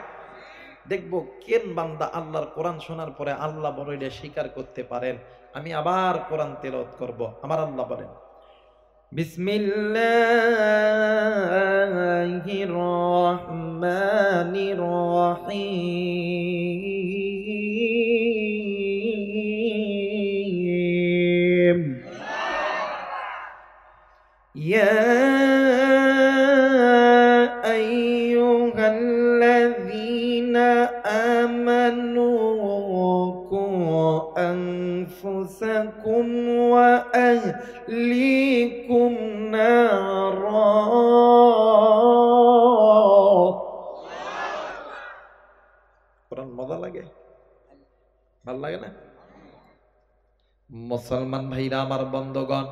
দেখবো কেন বান্দা আল্লাহর কোরআন শোনার পরে আল্লাহ বড় এটা স্বীকার করতে পারেন। আমি আবার কোরআন তেলাওয়াত করব। আমার আল্লাহ বলেন, বিসমিল্লাহির রহমানির রহিম। ইয়া আইয়ুহাল্লাযীনা আমানু কোরআন মজা লাগে, ভাল লাগে না? মুসলমান ভাইরা আমার, বন্ধুগণ,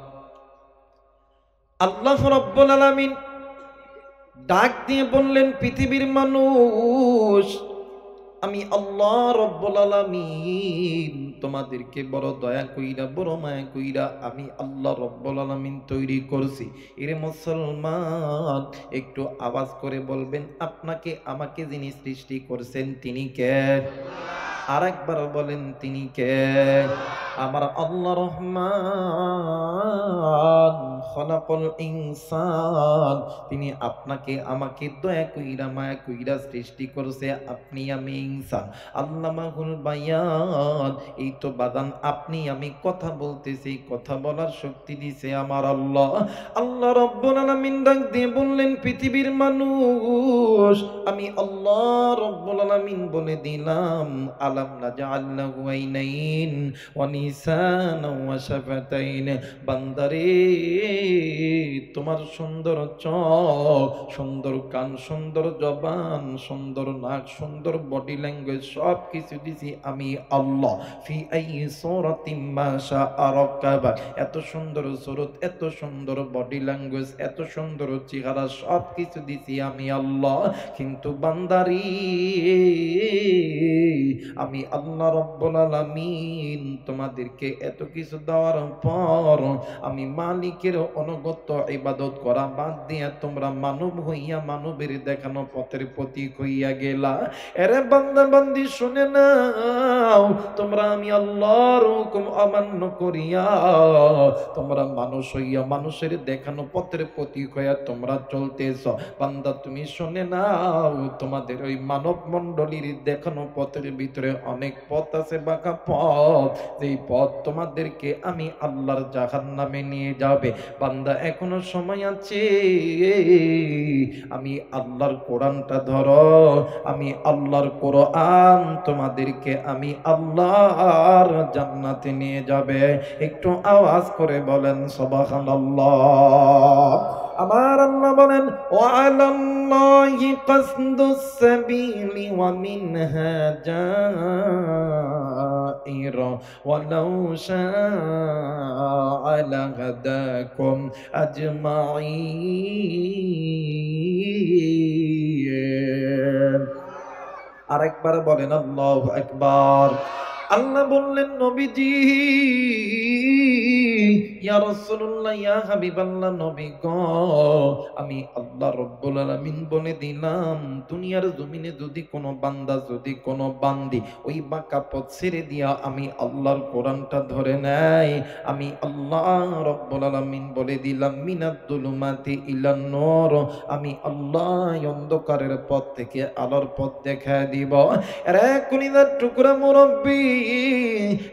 আল্লাহ রাব্বুল আলামিন ডাক দিয়ে বললেন, পৃথিবীর মানুষ, আমি আল্লাহ রাব্বুল আলামিন তোমাদেরকে বড় দয়া কইরা, বড় মায়া কইরা আমি আল্লাহ রাব্বুল আলামিন তৈরি করছি। এরে মুসলমান, একটু আওয়াজ করে বলবেন, আপনাকে আমাকে যিনি সৃষ্টি করছেন তিনি কে? আরেকবার বলেন, তিনি কে? আমার আল্লাহ রহমান খলাকল ইনসান, তিনি আপনাকে আমাকে দয়া কইরা মায়া কইরা সৃষ্টি করছে। আপনি আমি ইনসান, আল্লামাহুল বায়ান। এই তো বাদান, আপনি আমি কথা বলতেছি, কথা বলার শক্তি দিছে আমার আল্লাহ। আল্লাহ রাব্বুল আলামিন ডাক দিয়ে বললেন, পৃথিবীর মানুষ, আমি আল্লাহ রাব্বুল আলামিন বলে দিলাম, আলাম নাজআল লাহু আইনাইন ওয়া লিসানান ওয়া শাফাতাইন। বান্দারে, তোমার সুন্দর চোখ, সুন্দর কান, সুন্দর জবান, সুন্দর নাক, সুন্দর বডি ল্যাঙ্গুয়েজ, সব কিছু দিছি আমি আল্লাহ। ফি আই সূরাতিম মা শাআ রাক্কাবা। এত সুন্দর সুরত, এত সুন্দর বডি ল্যাঙ্গুয়েজ, এত সুন্দর চেহারা, সব কিছু দিছি আমি আল্লাহ। কিন্তু বান্দারি, আমি আল্লাহ রাব্বুল আলামিন তোমাদেরকে এত কিছু দেওয়ার পর আমি মালিকের অনুগত ইবাদত করা বাদ দিয়া তোমরা মানব হইয়া মানবের দেখানো পথের প্রতীক হইয়া গেলা। এরে বান্দা বান্দি, শুনে নাও, তোমরা আমি আল্লাহর হুকুম অমান্য করিয়া তোমরা মানুষ হইয়া মানুষের দেখানো পথের প্রতীক হইয়া তোমরা চলতেছ। বান্দা, তুমি শুনে নাও, তোমাদের ওই মানব মণ্ডলীর দেখানো পথের ভিতরে অনেক পথ আছে, বাঁকা পথ, যেই পথ তোমাদেরকে আমি আল্লাহর জাহান্নামে নিয়ে যাবে। বান্দা, এখনো সময় আছে, আমি আল্লাহর কোরআনটা ধরো, আমি আল্লাহর কোরআন তোমাদেরকে আমি আল্লাহর জান্নাতে নিয়ে যাবে। একটু আওয়াজ করে বলেন সুবহানাল্লাহ। আমার আল্লাহ বলেন, ওয়া আলাল্লাহি কাসদুস সাবিলি ওয়া মিনহা জাইর ওয়ালাউ শাআ লাহাদাকুম আজমাইন। আরেকবার বলেন আল্লাহু আকবার। আল্লাহ বললেন, নবীজি, ইয়া রাসূলুল্লাহ, ইয়া হাবিবাল্লাহ, নবী গো, আমি আল্লাহ রাব্বুল আলামিন বলে দিলাম, দুনিয়ার জমিনে যদি কোনো বান্দা, যদি কোনো বান্দি ওই বাঁকা পথ ছেড়ে দিয়া আমি আল্লাহর কোরআনটা ধরে নেয়, আমি আল্লাহ রাব্বুল আলামিন বলে দিলাম, মিনাদ দুলুমাতি ইলান নূর, আমি আল্লাহ অন্ধকারের পথ থেকে আলোর পথ দেখায় দিব। এরে কলিজার টুকরা মুরব্বি,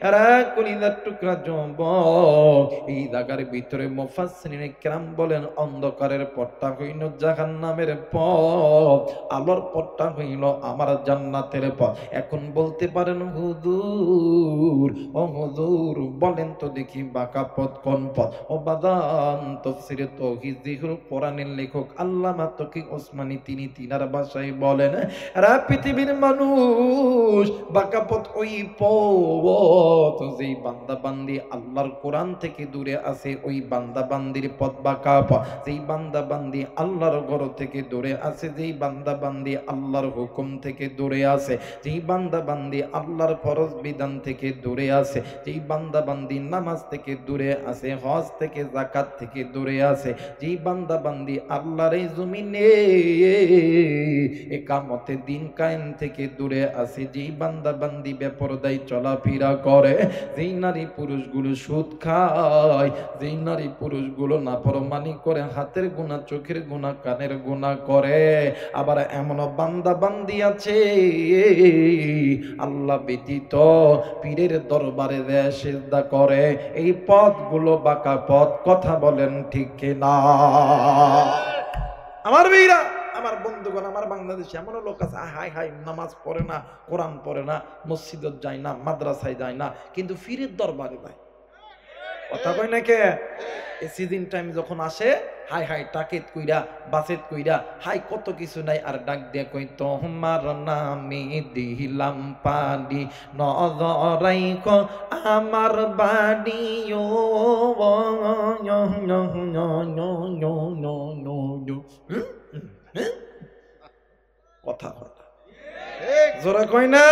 এরে কলিজার টুকরা যুবক, এই জায়গার ভিতরে মুফাসসিরিনে কেরাম বলেন, অন্ধকারের পথটা হইল জাহান্নামের পথ, আলোর পথটা হইল আমার জান্নাতের পথ। এখন বলতে পারেন, হুজুর, ও হুজুর, বলেন তো দেখি বাঁকা পথ কোন পথ? ও বাদান, তাফসীরে তাওহীদুল কোরআনের লেখক আল্লামা তকি ওসমানী তিনি তিনার ভাষায় বলেন, এরা পৃথিবীর মানুষ, বাঁকা পথ ওই পথ যেই বান্দা বান্দি আল্লাহর কোরআন থেকে দূরে আছে, ওই বান্দা বান্দির পথ বাঁকা পথ। যেই বান্দা বান্দি আল্লাহর ঘর থেকে দূরে আছে, যেই বান্দা বান্দি আল্লাহর হুকুম থেকে দূরে আছে, যেই বান্দা বান্দি আল্লাহর ফরজ বিধান থেকে দূরে আছে, যেই বান্দা বান্দি নামাজ থেকে দূরে আছে, হজ থেকে যাকাত থেকে দূরে আছে, যেই বান্দা বান্দি আল্লাহর এই জমিনে ইকামতে দিন কায়েম থেকে দূরে আছে, যেই বান্দা বান্দি বেপরদায় চলাফেরা করে, যেই নারী পুরুষগুলো সুদ খায়, যেই নারী পুরুষগুলো নাফরমানি করে, হাতের গুনাহ, চোখের গুনাহ, কানের গুনাহ করে, আবার এমন বান্দা বান্দি আছে আল্লাহ ব্যতীত পীরের দরবারে সিজদা করে। এই পথগুলো বাঁকা পথ। কথা বলেন ঠিক কিনা? আমার ভাইরা, আমার বন্ধুগণ, আমার বাংলাদেশে এমন লোক আছে, হাই হাই, নামাজ পড়ে না, কোরআন পড়ে না, মসজিদত যায় না, মাদ্রাসায় যায় না, কিন্তু পীরের দরবারে যায়। কথা কয় না কে? এই সিজন টাইম যখন আসে, হাই হাই টাকেত কইরা বাসেত কইরা হাই কত কিছু নাই, আর ডাক দিয়ে কই তোমার নামে দিলাম পানি নজরাইক আমার বাড়ি ও কথা কথা জোরে কই না।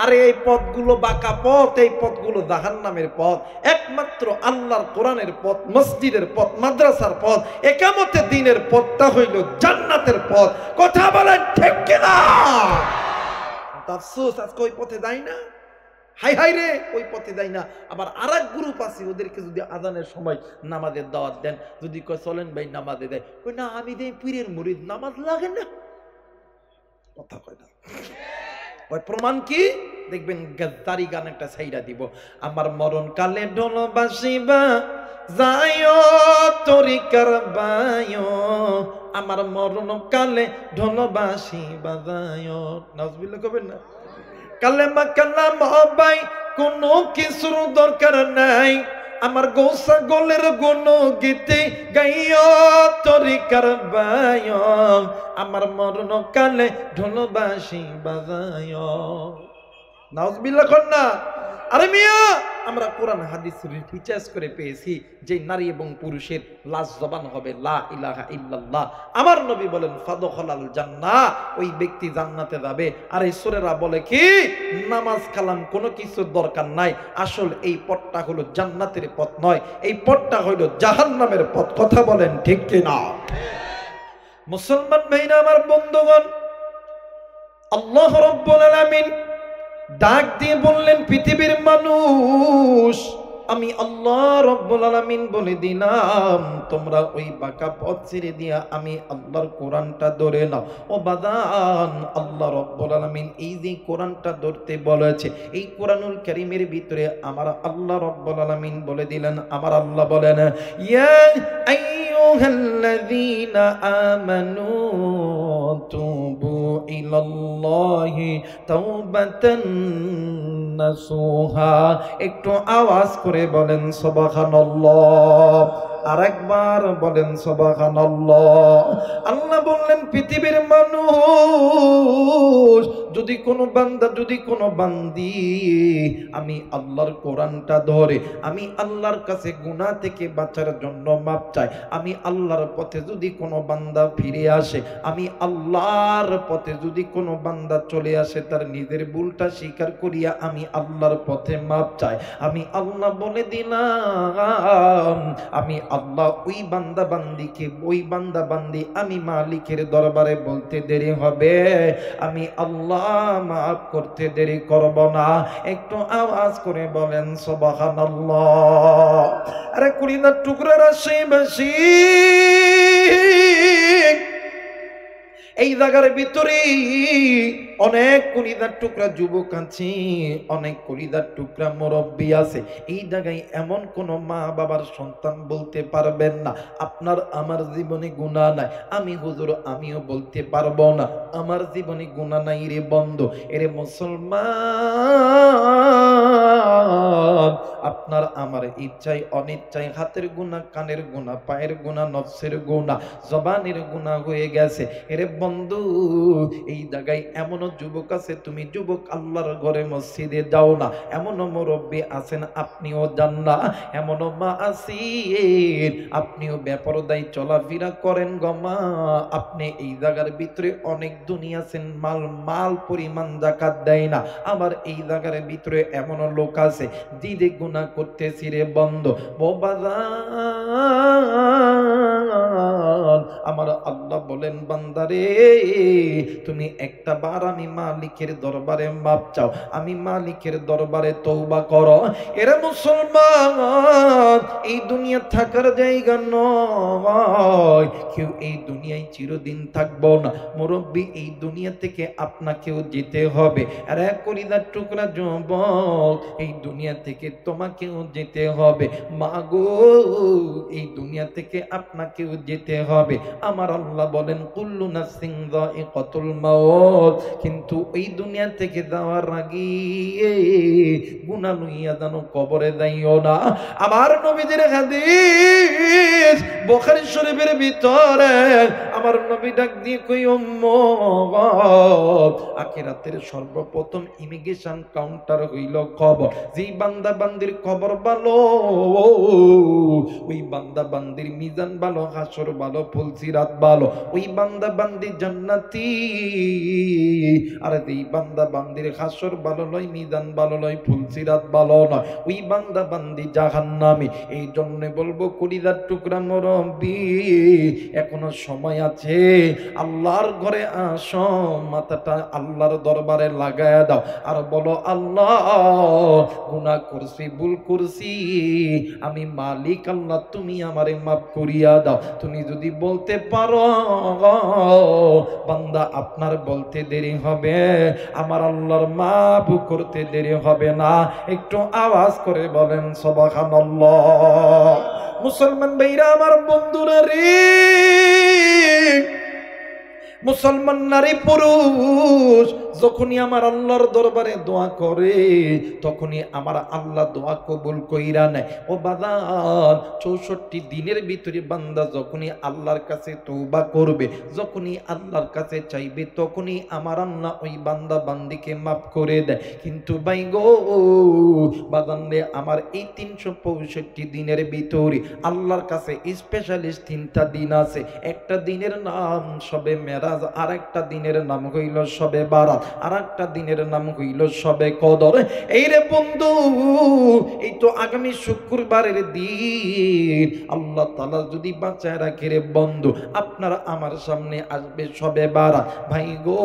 আরে এই পথগুলো বাঁকা পথ, এই পথগুলো জাহান্নামের পথ। একমাত্র আল্লাহর কোরআনের পথ, মসজিদের পথ, মাদ্রাসার পথ, একামতে দিনের পথটা হইল জান্নাতের পথ। কথা বলেন ঠিক কিনা? আফসোস আজকে ওই পথে যাই না, হাই হাই রে ওই পথে যাই না। আবার আরেক গ্রুপ আছে, ওদেরকে যদি আজানের সময় নামাজের দাওয়াত দেন, যদি কয় চলেন ভাই নামাজে দেয়, কই না আমি দেই পীরের মুরিদ, নামাজ লাগে না। কথা কয় না, ওই প্রমাণ কি দেখবেন গাদ্দারি গান একটা ছাইরা দিব। আমার মরণ কালে ঢোল বাসিবা যায়ও তরিকার বায়ো, আমার মরণ কালে ঢোল বাসিবা যায়ও। নাউজুবিল্লাহ কবেন না। কালেমা কালাম ভাই কোনো কিছুর দরকার নাই, আমার গোসা গোলের গুণ গীতে গাইও তরিকার বায়, আমার মরণ কালে ঢোল বাঁশি বাজায়। নাউজুবিল্লাহ কন্যা। আরে মিয়া, আমরা কোরআন হাদিস রিসার্চ করে পেয়েছি যে নারী এবং পুরুষের লাশ জবান হবে লা ইলাহা ইল্লাল্লাহ। আমার নবী বলেন ফাদখালাল জান্নাহ, ওই ব্যক্তি জান্নাতে যাবে। আর এই সূরারা বলে কি নামাজ কালাম কোনো কিছুর দরকার নাই। আসল এই পথটা হলো জান্নাতের পথ নয়, এই পথটা হলো জাহান্নামের পথ। কথা বলেন ঠিক কি না? মুসলমান ভাইরা আমার বন্ধুগণ, আল্লাহ রাব্বুল আলামিন ডাক দিয়ে বললেন পৃথিবীর মানুষ, আমি আল্লাহ রাব্বুল আলামিন বলে দিলাম তোমরা ওই বাঁকা পথ ছেড়ে দিয়া আমি আল্লাহর কোরআনটা ধরে নাও। ও বাদান, আল্লাহ রাব্বুল আলামিন এই যে কোরআনটা ধরতে বলেছে, এই কোরআনুল কারীমের ভিতরে আমার আল্লাহ রাব্বুল আলামিন বলে দিলেন, আমার আল্লাহ বলেন ইয়া আইয়ুহাল্লাযীনা আমানু তুবু ইলাল্লাহি তাওবাতান নাসুহা। একটু আওয়াজ করে বলেন সুবহানাল্লাহ, আরেকবার বলেন সুবহানাল্লাহ। আল্লাহ বললেন পৃথিবীর মানুষ, যদি কোনো বান্দা যদি কোনো বান্দি আমি আল্লাহর কোরআনটা ধরে আমি আল্লাহর কাছে গুনাহ থেকে বাঁচার জন্য মাপ চাই, আমি আল্লাহর পথে যদি কোনো বান্দা ফিরে আসে, আমি আল্লাহর পথে যদি কোনো বান্দা চলে আসে, তার নিজের ভুলটা স্বীকার করিয়া আমি আল্লাহর পথে মাপ চাই, আমি আল্লাহ বলে দিলাম আমি আল্লাহ ওই বান্দা বান্দিকে, ওই বান্দা বান্দি আমি মালিকের দরবারে বলতে দেরি হবে, আমি আল্লাহ মাফ করতে দেরি করব না। একটু আওয়াজ করে বলেন সুবহানাল্লাহ। আরে কুড়িনার টুকরা রাশি বেশি এই জায়গার ভিতরে অনেক কলিজার টুকরা যুবক আছে, অনেক কলিজার টুকরা মুরব্বী আছে। এই জায়গায় এমন কোন মা বাবার সন্তান বলতে পারবেন না আপনার আমার জীবনে গুনাহ নাই। আমি হুজুর আমিও বলতে পারবো না আমার জীবনে গুনাহ নাই রে বন্ধু। এরে মুসলমান, আপনার আমার ইচ্ছায় অনিচ্ছায় হাতের গুনাহ, কানের গুনাহ, পায়ের গুনাহ, নফসের গুনাহ, জবানের গুনাহ হয়ে গেছে। এরে বন্ধু, এই জায়গায় এমন যুবক আছে, তুমি যুবক আল্লাহর ঘরে মসজিদে যাও না, এমন মুরব্বী আছেন আপনিও যান না, এমন মা আছেন আপনিও বেপরদায় চলাফেরা করেন গো মা। আপনি এই জায়গার ভিতরে অনেক দুনিয়া আছেন, মাল পরিমাণ যাকাত দেয় না। আবার এই জায়গার ভিতরে এমন লোক আছে দিদি গুনাহ করতেছি রে বন্ধ আমার আল্লাহ বলেন বান্দারে তুমি একটা বার আমি মালিকের দরবারে মাপ চাও, আমি মালিকের দরবারে তওবা করো। এরা মুসলমান, এই দুনিয়া থাকার জায়গা নয়, কেউ এই দুনিয়ায় চিরদিন থাকবো না। মুরব্বী, এই দুনিয়া থেকে আপনাকেও যেতে হবে। আর এক কলিজার টুকরা যুবক, এই দুনিয়া থেকে তোমাকেও যেতে হবে। মা গো, এই দুনিয়া থেকে আপনাকেও যেতে হবে। হবে। আমার আল্লাহ বলেন কুল্লু নাফসিন যায়িকাতুল মাউত, কিন্তু এই দুনিয়া থেকে যাওয়ার আগে গুনাহ লইয়া যেন কবরে যাইও না। আমার নবীজির হাদিস বুখারী শরীফের ভিতরে আমার নবী ডাক দিয়ে কই উম্মত, আখিরাতের সর্বপ্রথম ইমিগ্রেশন কাউন্টার হইল কবর। যেই বান্দা বান্দির কবর ভালো, ওই বান্দা বান্দির মিজান ভালো, হাসর ভালো, ফুলসিরাত ভালো, ওই বান্দা বান্দি জান্নাতি। আর এই বান্দা বান্দির হাসর ভালো নয়, মিজান ভালো নয়, ফুলসিরাত ভালো নয়, ওই বান্দা বান্দি জাহান্নামী। এই জন্য বলবো কলিজার টুকরা মুরব্বি, এখনো সময় আছে, আল্লাহর ঘরে আসো, মাথাটা আল্লাহর দরবারে লাগায়া দাও আর বলো আল্লাহ গুনাহ করছি, ভুল করছি, আমি মালিক আল্লাহ, তুমি আমারে মাফ করিয়া দাও। তুমি যদি বলতে পারো বান্দা, আপনার বলতে দেরি হবে, আমার আল্লাহর মাফ করতে দেরি হবে না। একটু আওয়াজ করে বলেন সুবহানাল্লাহ। মুসলমান ভাইরা আমার, বন্ধুরা রে, মুসলমান নারী পুরুষ যখনই আমার আল্লাহর দরবারে দোয়া করে, তখনই আমার আল্লাহ দোয়া কবুল কইরা নেয়। ও বাদান, 64 দিনের ভিতরে বান্দা যখনই আল্লাহর কাছে তওবা করবে, যখনই আল্লাহর কাছে চাইবে, তখনই আমার আল্লাহ ওই বান্দা বান্দিকে মাফ করে দেয়। কিন্তু ভাই গো বাদান রে, আমার এই 365 দিনের ভিতরে আল্লাহর কাছে স্পেশালিস্ট 3টা দিন আছে। একটা দিনের নাম শবে মেরাজ, আর একটা দিনের নাম হইল শবে বারাত, আর একটা দিনের নাম হইল শবে কদর। এই রে বন্ধু, এই তো আগামী শুক্রবারের দিন আল্লাহ তাআলা যদি বাঁচায় রাখে রে বন্ধু, আপনার আমার সামনে আসবে শবে বারাত। ভাই গো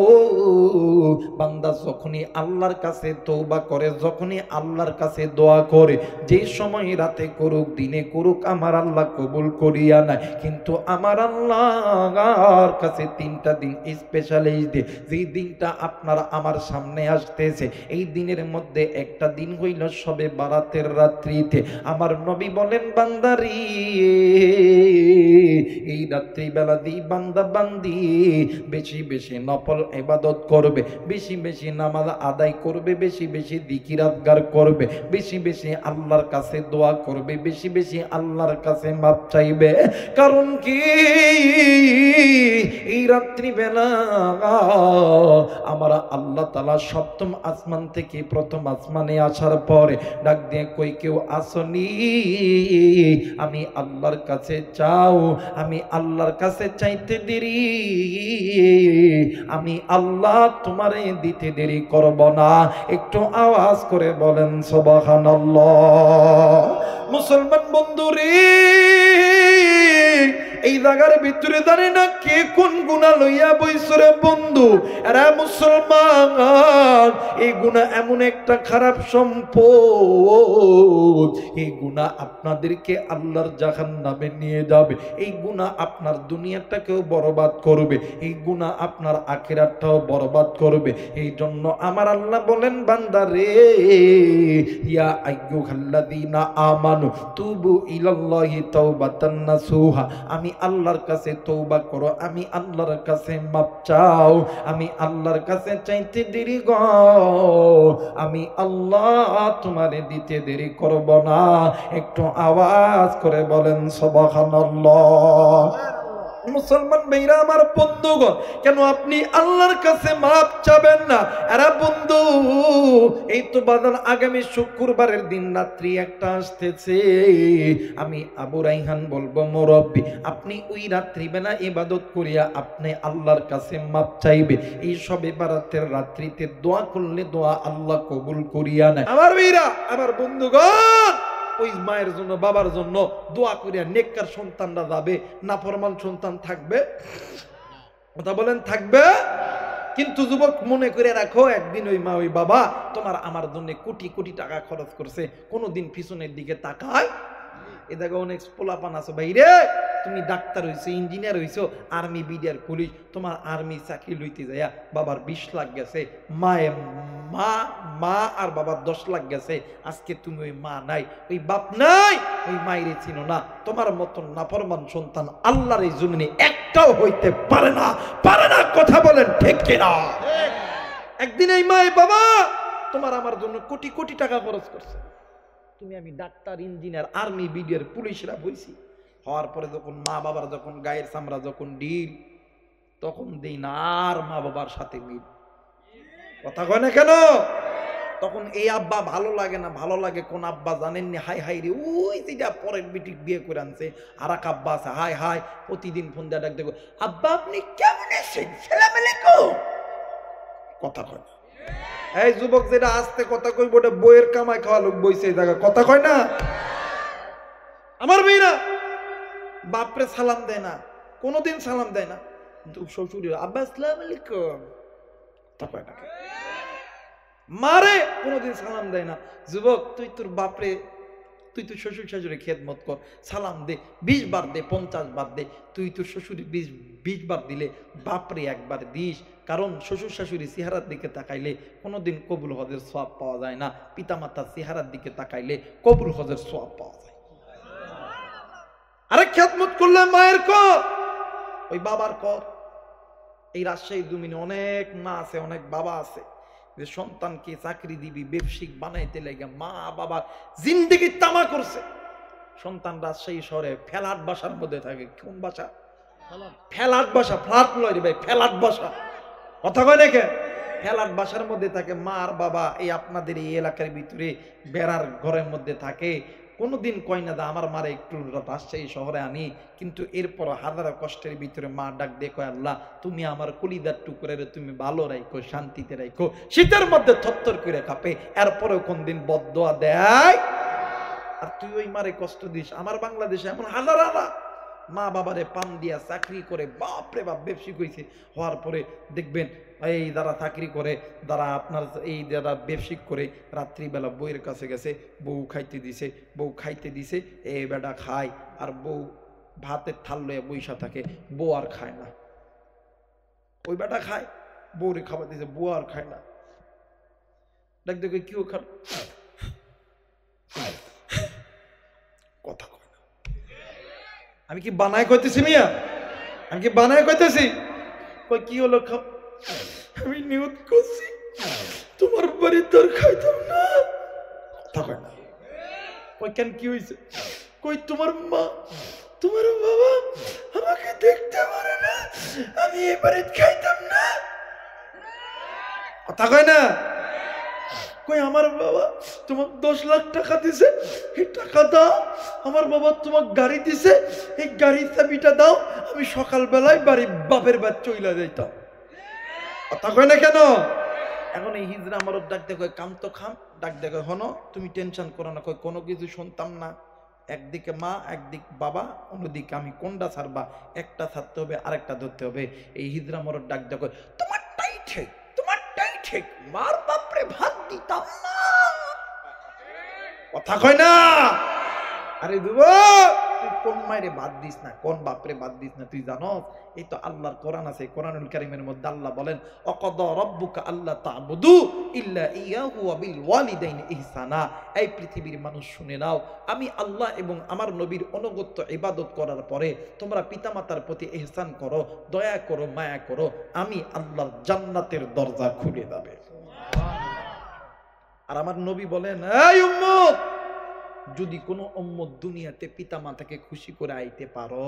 বান্দা যখনই আল্লাহর কাছে তওবা করে, যখনই আল্লাহর কাছে দোয়া করে, যে সময় রাতে করুক দিনে করুক, আমার আল্লাহ কবুল করিয়া নেয়। কিন্তু আমার আল্লাহর কাছে 3টা দিন স্পেশালিস্ট দিন, যেই দিনটা আপনার আমার সামনে আসতেছে। এই দিনের মধ্যে একটা দিন হইল শবে বারাতের রাত্রিতে। আমার নবী বলেন বান্দারি, এই রাত্রি বেলা দি বান্দা বান্দি বেশি বেশি নফল ইবাদত করবে, বেশি বেশি নামাজ আদায় করবে, বেশি বেশি জিকির আজকার করবে, বেশি বেশি আল্লাহর কাছে দোয়া করবে, বেশি বেশি আল্লাহর কাছে মাপ চাইবে। কারণ কি এই রাত্রি বেলা আমার আল্লাহ তাআলা 7ম আসমান থেকে 1ম আসমানে আসার পরে ডাক দিয়ে কই কেউ আসনি, আমি আল্লাহর কাছে চাও, আমি আল্লাহর কাছে চাইতে দেরি, আমি আল্লাহ তোমারে দিতে দেরি করব না। একটু আওয়াজ করে বলেন সুবহানাল্লাহ। মুসলমান বন্ধুরে, এই জায়গার ভিতরে জানি না কে কোন গুনাহ লইয়া বইছরে বন্ধু। এরা মুসলমান, এই গুনাহ এমন একটা খারাপ সম্পদ, এই গুনাহ আপনাদেরকে আল্লাহর জাহান্নামে নিয়ে যাবে। এই গুনাহ আপনার দুনিয়াটাকেও বরবাদ করবে, এই গুনাহ আপনার আখিরাতটাও বরবাদ করবে। এই জন্য আমার আল্লাহ বলেন বান্দা রে, ইয়া আইয়ুহাল্লাযীনা আমানু তুবু ইলাল্লাহি তাওবাতান নাসুহা, আমি আল্লাহর কাছে তওবা করো, আমি আল্লাহর কাছে মাপ চাও, আমি আল্লাহর কাছে চাইতে দেরি গো, আমি আল্লাহ তোমারে দিতে দেরি করব না। একটু আওয়াজ করে বলেন সুবহানাল্লাহ। মুসলমান ভাইরা আমার, বন্ধুগণ, কেন আপনি আল্লাহর কাছে মাপ চাবেন না? এরা বন্ধু, এই তো বাদান আগামী শুক্রবারের দিন রাত্রি একটা আসতেছে। আমি আবু রাইহান বলবো মুরব্বি, আপনি ওই রাত্রিবেলা ইবাদত করিয়া আপনি আল্লাহর কাছে মাপ চাইবে। এই শবে বারাতের রাত্রিতে দোয়া করলে দোয়া আল্লাহ কবুল করিয়া নেয়। আমার ভাইরা, আমার বন্ধুগণ, ওই মায়ের জন্য বাবার জন্য দোয়া করিয়া নেককার সন্তানরা যাবে, নাফরমান সন্তান থাকবে? কথা বলেন, থাকবে? কিন্তু যুবক মনে করে রাখো, একদিন ওই মা ওই বাবা তোমার আমার জন্য কোটি কোটি টাকা খরচ করছে, কোনোদিন পিছনের দিকে তাকায়? এ দেখো অনেক পোলাপান আছে ভাই রে, তুমি ডাক্তার হইছো, ইঞ্জিনিয়ার হইছো, আর্মি বিডিআর পুলিশ, তোমার আর্মি চাকরি লইতে যাইয়া বাবার 20 লাখ গেছে, মা আর বাবার 10 লাখ গেছে, আজকে তুমি ওই মা নাই, ওই বাপ নাই, ওই মায়েরে চিনো না। তোমার মতন নাফরমান সন্তান আল্লাহর এই জমিনে একটাও হইতে পারে না, পারে না। কথা বলেন ঠিক কিনা? একদিন এই মায়ে, বাবা তোমার আমার জন্য কোটি কোটি টাকা খরচ করছে, তুমি আমি ডাক্তার, ইঞ্জিনিয়ার, আর্মি, বিডিআর, পুলিশরা বইছি। হওয়ার পরে যখন মা বাবার যখন গায়ের চামড়া যখন ডিল, তখন দেই না আর মা বাবার সাথে মিল। কথা কয় না কেন? তখন এই আব্বা ভালো লাগে না, ভালো লাগে কোন আব্বা জানেননি? হাই হাই রে, ওই যেটা পরের বিটি বিয়ে করে আনছে আর এক আব্বা আছে, হাই হাই প্রতিদিন ফোন দিয়ে ডাক দেখো, আব্বা আপনি কেমন আছেন, সালাম আলাইকুম। কথা কয় না। এই যুবক যেটা আসতে কথা কইব, ওটা বইয়ের কামাই খাওয়া লোক বইছে এই জায়গা। কথা কয় না? আমার মেয়েরা বাপরে সালাম দেয় না, কোনোদিন সালাম দেয় না, কিন্তু শ্বশুর আব্বা আসসালাম আলাইকুম। কথা কয় না। মারে কোনোদিন সালাম দেয় না। যুবক তুই তোর বাপরে, তুই তোর শ্বশুর শাশুড়ি খেদমত কর, সালাম দে, 20 বার দে, 50 বার দে। তুই তোর শ্বশুরি 20 বার দিলে বাপরে একবার দিস। কারণ শ্বশুর শাশুড়ি চেহারার দিকে তাকাইলে কোনোদিন কবুল হজের সওয়াব পাওয়া যায় না, পিতামাতার চেহারার দিকে তাকাইলে কবুল হজের সওয়াব পাওয়া যায়। আরে খেদমত করলে মায়ের কর, ওই বাবার কর। এই রাজশাহী জমিনে অনেক মা আছে, অনেক বাবা আছে যে সন্তানকে চাকরি দিবি, ব্যবসায়িক বানাইতে লেগে মা বাবা জিন্দেগি তামা করছে। সন্তান রাজশাহী শহরে ফ্ল্যাট বাসার মধ্যে থাকে। কোন বাসা? ফ্ল্যাট বাসা, ফ্ল্যাট নয় রে ভাই, ফ্ল্যাট বাসা। কথা কয় নাকি? ফ্ল্যাট বাসার মধ্যে থাকে। মা আর বাবা এই আপনাদের এই এলাকার ভিতরে বেড়ার ঘরের মধ্যে থাকে। কোনোদিন কয় না দা আমার মারে একটু রাজশাহী শহরে আনি, কিন্তু এরপর হাজারো কষ্টের ভিতরে মা ডাক দিয়ে কয়, আল্লাহ তুমি আমার কলিজার টুকরে তুমি ভালো রাখো, শান্তিতে রাখো। শীতের মধ্যে থরথর করে কাঁপে, এরপরেও কোনদিন বদদোয়া দেয়। আর তুই ওই মারে কষ্ট দিস। আমার বাংলাদেশে এমন হাজার হাজার মা বাবারে পান দিয়া চাকরি করে, বাপরে বাপ ব্যবসায়িক হয়েছে। হওয়ার পরে দেখবেন এই যারা চাকরি করে, যারা আপনার এই যারা ব্যবসায়িক করে, রাত্রিবেলা বউয়ের কাছে গেছে, বউ খাইতে দিছে, বউ খাইতে দিছে, এই বেটা খায়, আর বউ ভাতের থাল লয়ে বইসা থাকে, বউ আর খায় না। ওই বেটা খায়, বউরে খাবার দিছে, বউ আর খায় না। দেখ দেখে কেউ খান, কথা কয় না। আমি কি বানায় কইতেছি মিয়া? আমি কি বানায় কইতেছি? কই কি হলো? খাও। আমি নিয়ত করছি তোমার বাড়ি তোর খাইতাম না। কথা কয় না। কই কেন কি হয়েছে? কই তোমার মা, তোমার বাবা আমাকে দেখতে পারে না, আমি এ বাড়ি খাইতাম না। কথা কয় না। কই আমার বাবা তোমার 10 লাখ টাকা দিছে, এই টাকা দাও। আমার বাবা তোমার গাড়ি দিছে, এই গাড়ির চাবিটা দাও, আমি সকালবেলায় বাড়ি বাপের বাড়ি চইলা যাইতাম। কথা কয় না কেন? এখন এই হিজরা আমার ডাক দেখো, কাম তো খাম, ডাক দেখো, হনো তুমি টেনশন করো না, কই কোনো কিছু শুনতাম না। একদিকে মা, একদিক বাবা, অন্যদিকে আমি, কোনটা ছাড়বা? একটা ছাড়তে হবে, আরেকটা ধরতে হবে। এই হিজরা মরদ ডাক দেখো, তোমারটাই ঠিক, তোমারটাই ঠিক, মার বাপরে ভাত দিতাম না। কথা কয় না। আরে যুবক তুই কোন মায়েরে বাদ দিস না, কোন বাপরে বাদ দিস না তুই জানোস? এই তো আল্লাহর কোরআন আছে, কোরআনুল কারীমের মধ্যে আল্লাহ বলেন, অকদা রাব্বুকা আল্লা তা'বুদু ইল্লা ইয়াহু ওয়া বিল ওয়ালিদাইনি ইহসানা। এই পৃথিবীর মানুষ শুনে নাও, আমি আল্লাহ এবং আমার নবীর অনুগত্য ইবাদত করার পরে তোমরা পিতামাতার প্রতি ইহসান করো, দয়া করো, মায়া করো, আমি আল্লাহর জান্নাতের দরজা খুলে দেবে। আর আমার নবী বলেন, এই উম্মত, যদি কোনো উম্মত দুনিয়াতে পিতা মাতাকে খুশি করে আইতে পারো,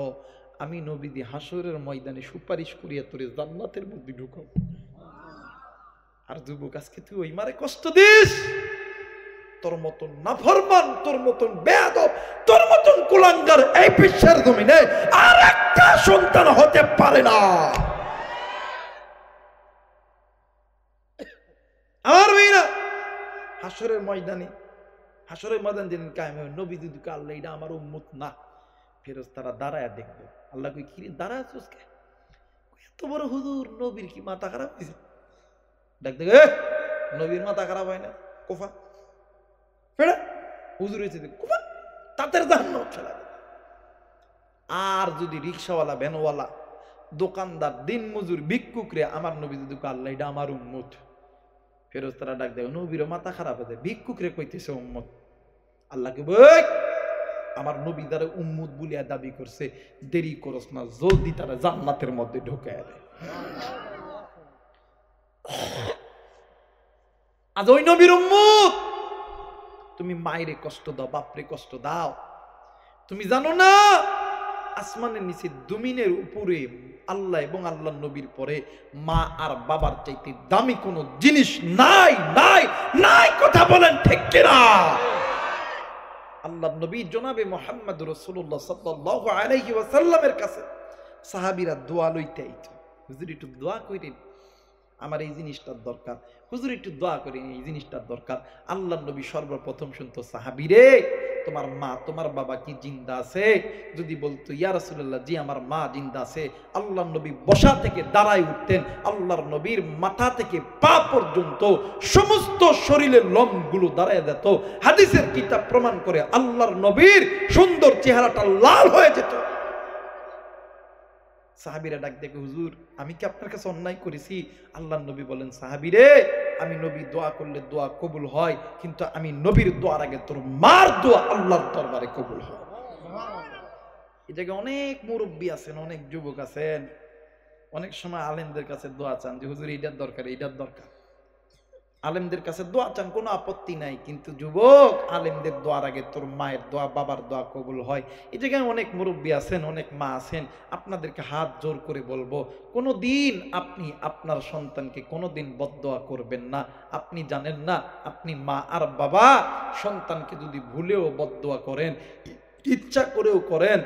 আমি নবীদি হাসরের ময়দানে সুপারিশ করিয়া তোরে জান্নাতের মধ্যে ঢুকাবো। আর যুবক আজকে তুই ওই মারে কষ্ট দিস, তোর মতন নাফরমান, তোর মতন বেয়াদব, তোর মতন কুলাঙ্গার এই বিশ্বের জমিনে আর একটা সন্তান হতে পারে না। আমার মেয়েরা হাসরের ময়দানে, হাসরের ময়দান যেদিন কায়েম হবে, নবী যদি আল্লাহ এটা আমার উম্মত না, ফেরেশতারা দাঁড়ায় দেখবে। আল্লাহ কই কি দাঁড়ায় আছিস কে? এত বড় হুজুর, নবীর কি মাথা খারাপ হয়েছে? ডাক দেখ, নবীর মাথা খারাপ হয় না, কোফা ফেরা হুজুর হয়েছে কোফা, তাদের জাহান্নামে ফেলা। আর যদি রিকশাওয়ালা, ভ্যানওয়ালা, দোকানদার, দিন মজুর, ভিক্ষুক রে আমার নবী যদি আল্লাহ এটা আমার উম্মত, ফেরেশতারা ডাক দেয়, নবীর মাথা খারাপ হয়ে যায়, ভিক্ষুক রে কইতেছে উম্মত। আল্লাহকে বই আমার নবী দ্বারা উম্মত বলিয়া দাবি করছে, দেরি করস না, জলদি তারা জান্নাতের মধ্যে ঢুকায় দেয়। আজ ওই নবীর উম্মত তুমি মায়েরে কষ্ট দাও, বাপরে কষ্ট দাও। তুমি জানো না আসমানের নিচে জমিনের উপরে আল্লাহ এবং আল্লাহর নবীর পরে মা আর বাবার চাইতে দামি কোনো জিনিস নাই, নাই, নাই। কথা বলেন ঠিক কিনা? আল্লাহর নবী জনাবে মুহাম্মদ রাসূলুল্লাহ সাল্লাল্লাহু আলাইহি ওয়াসাল্লামের কাছে সাহাবীরা দোয়া লইতে আইতো, হুজুর একটু দোয়া কইরেন, আমার এই জিনিসটার দরকার, হুজুর একটু দোয়া করেন, এই জিনিসটার দরকার। আল্লাহর নবী সর্বপ্রথম শুনতো, সাহাবীরে তোমার মা তোমার বাবা কি জিন্দা আছে? যদি বলতো ইয়া রাসূলুল্লাহ জি আমার মা জিন্দা আছে, আল্লাহর নবী বসা থেকে দাঁড়ায় উঠতেন। আল্লাহর নবীর মাথা থেকে পা পর্যন্ত সমস্ত শরীরের লোমগুলো দাঁড়ায় যেত। হাদিসের কিতাব প্রমাণ করে আল্লাহর নবীর সুন্দর চেহারাটা লাল হয়ে যেত। সাহাবীরা ডাক দেখে, হুজুর আমি কি আপনার কাছে অন্যায় করেছি? আল্লাহর নবী বলেন, সাহাবীরে আমি নবী দোয়া করলে দোয়া কবুল হয়, কিন্তু আমি নবীর দোয়ার আগে তোর মার দোয়া আল্লাহর দরবারে কবুল হয়। এই জায়গায় অনেক মুরব্বী আছেন, অনেক যুবক আছেন, অনেক সময় আলেমদের কাছে দোয়া চান যে হুজুর এইটার দরকার, এইটার দরকার। আলেমদের কাছে দোয়া চান, কোনো আপত্তি নাই, কিন্তু যুবক আলেমদের দোয়ার আগে তোর মায়ের দোয়া বাবার দোয়া কবুল হয়। এই জায়গায় অনেক মুরব্বী আছেন, অনেক মা আছেন, আপনাদেরকে হাত জোর করে বলবো, কোনো দিন আপনি আপনার সন্তানকে কোনোদিন বদদোয়া করবেন না। আপনি জানেন না, আপনি মা আর বাবা সন্তানকে যদি ভুলেও বদদোয়া করেন, ইচ্ছা করেও করেন,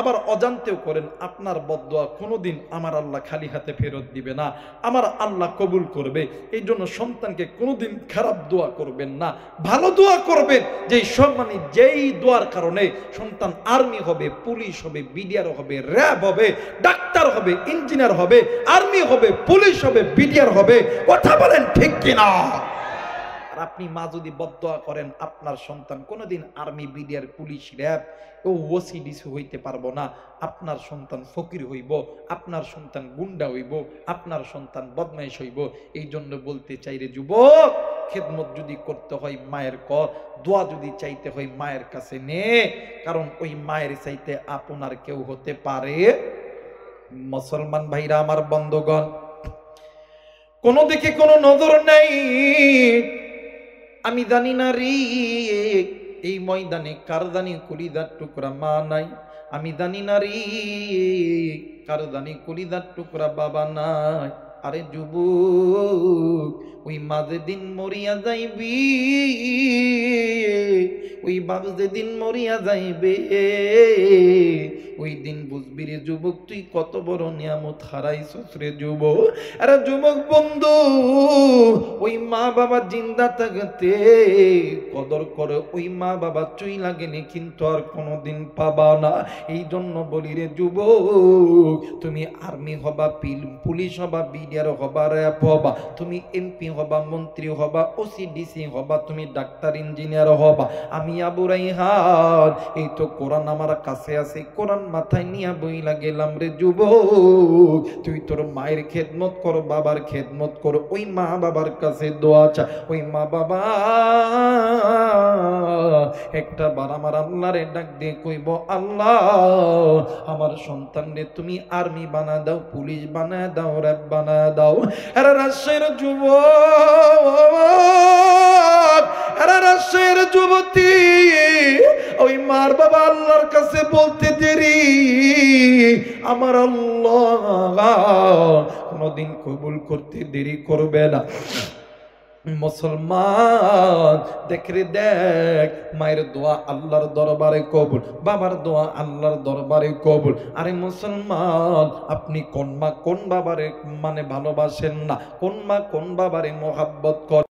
আবার অজান্তেও করেন, আপনার বদদোয়া কোনোদিন আমার আল্লাহ খালি হাতে ফেরত দিবে না, আমার আল্লাহ কবুল করবে। এই জন্য সন্তানকে কোনোদিন খারাপ দোয়া করবেন না, ভালো দোয়া করবেন। যেই দোয়ার কারণে সন্তান আর্মি হবে, পুলিশ হবে, বিডিআর হবে, র্যাব হবে, ডাক্তার হবে, ইঞ্জিনিয়ার হবে, আর্মি হবে, পুলিশ হবে, বিডিআর হবে। কথা বলেন ঠিক কিনা? আর আপনি মা যদি বদদোয়া করেন, আপনার সন্তান কোনোদিন আর্মি, বিডিআর, পুলিশ, র্যাব ও ওসিডিসি হইতে পারবো না। আপনার সন্তান ফকির হইব, আপনার সন্তান গুন্ডা হইব, আপনার সন্তান বদমাইশ হইব। এই জন্য বলতে চাই রে যুবক, খেদমত যদি করতে হয় মায়ের কর, দোয়া যদি চাইতে হয় মায়ের কাছে নে, কারণ ওই মায়ের চাইতে আপনার কেউ হতে পারে। মুসলমান ভাইরা আমার, বন্ধুগণ, কোন দিকে কোনো নজর নেই। আমি জানি না রে এই ময়দানে কার জানি কলিজার টুকরা মা নাই, আমি জানি না রে কার জানি কলিজার টুকরা বাবা নাই। আরে যুবক, ওই মা যেদিন মরিয়া যাইবি, ওই বাবা যেদিন মরিয়া যাইবে, ওই দিন বুঝবি রে যুবক তুই কত বড় নিয়ামত হারাইছস রে যুবক। আরে যুবক বন্ধু, ওই মা বাবা জিন্দা থাকতে কদর করে, ওই মা বাবা চুইলা গেলে কিন্তু আর কোনোদিন পাবা না। এই জন্য বলি রে যুবক, তুমি আর্মি হবা, পুলিশ হবা, বিডিআর হবা, র্যাব হবা, তুমি এমপি হবা, মন্ত্রী হবা, ওসিডিসি হবা, তুমি ডাক্তার, ইঞ্জিনিয়ার হবা। আমি আবু রাইহান, এই তো কোরআন আমার কাছে আছে, কোরআন মাথায় নিয়ে বইলা গেলাম রে যুবক। তুই তোর মায়ের খেদমত কর, বাবার খেদমত কর, ওই মা বাবার কাছে দোয়া চা। ওই মা বাবা একটা বার আমার আল্লাহরে ডাক দিয়ে কইব, আল্লাহ আমার সন্তান রে তুমি আর্মি বানা দাও, পুলিশ বানা দাও, র্যাব বানা দাও। এরা রাজশাহীর যুবক, এরা রাজশাহীর যুবতী, ওই মার বাবা আল্লাহর কাছে বলতে দেরি, আমার আল্লাহ কোনদিন কবুল করতে দেরি করবে না। মুসলমান দেখ রে দেখ, মায়ের দোয়া আল্লাহর দরবারে কবুল, বাবার দোয়া আল্লাহর দরবারে কবুল। আরে মুসলমান, আপনি কোন মা কোন বাবারে মানে ভালোবাসেন না, কোন মা কোন বাবারে মোহাব্বত করেন?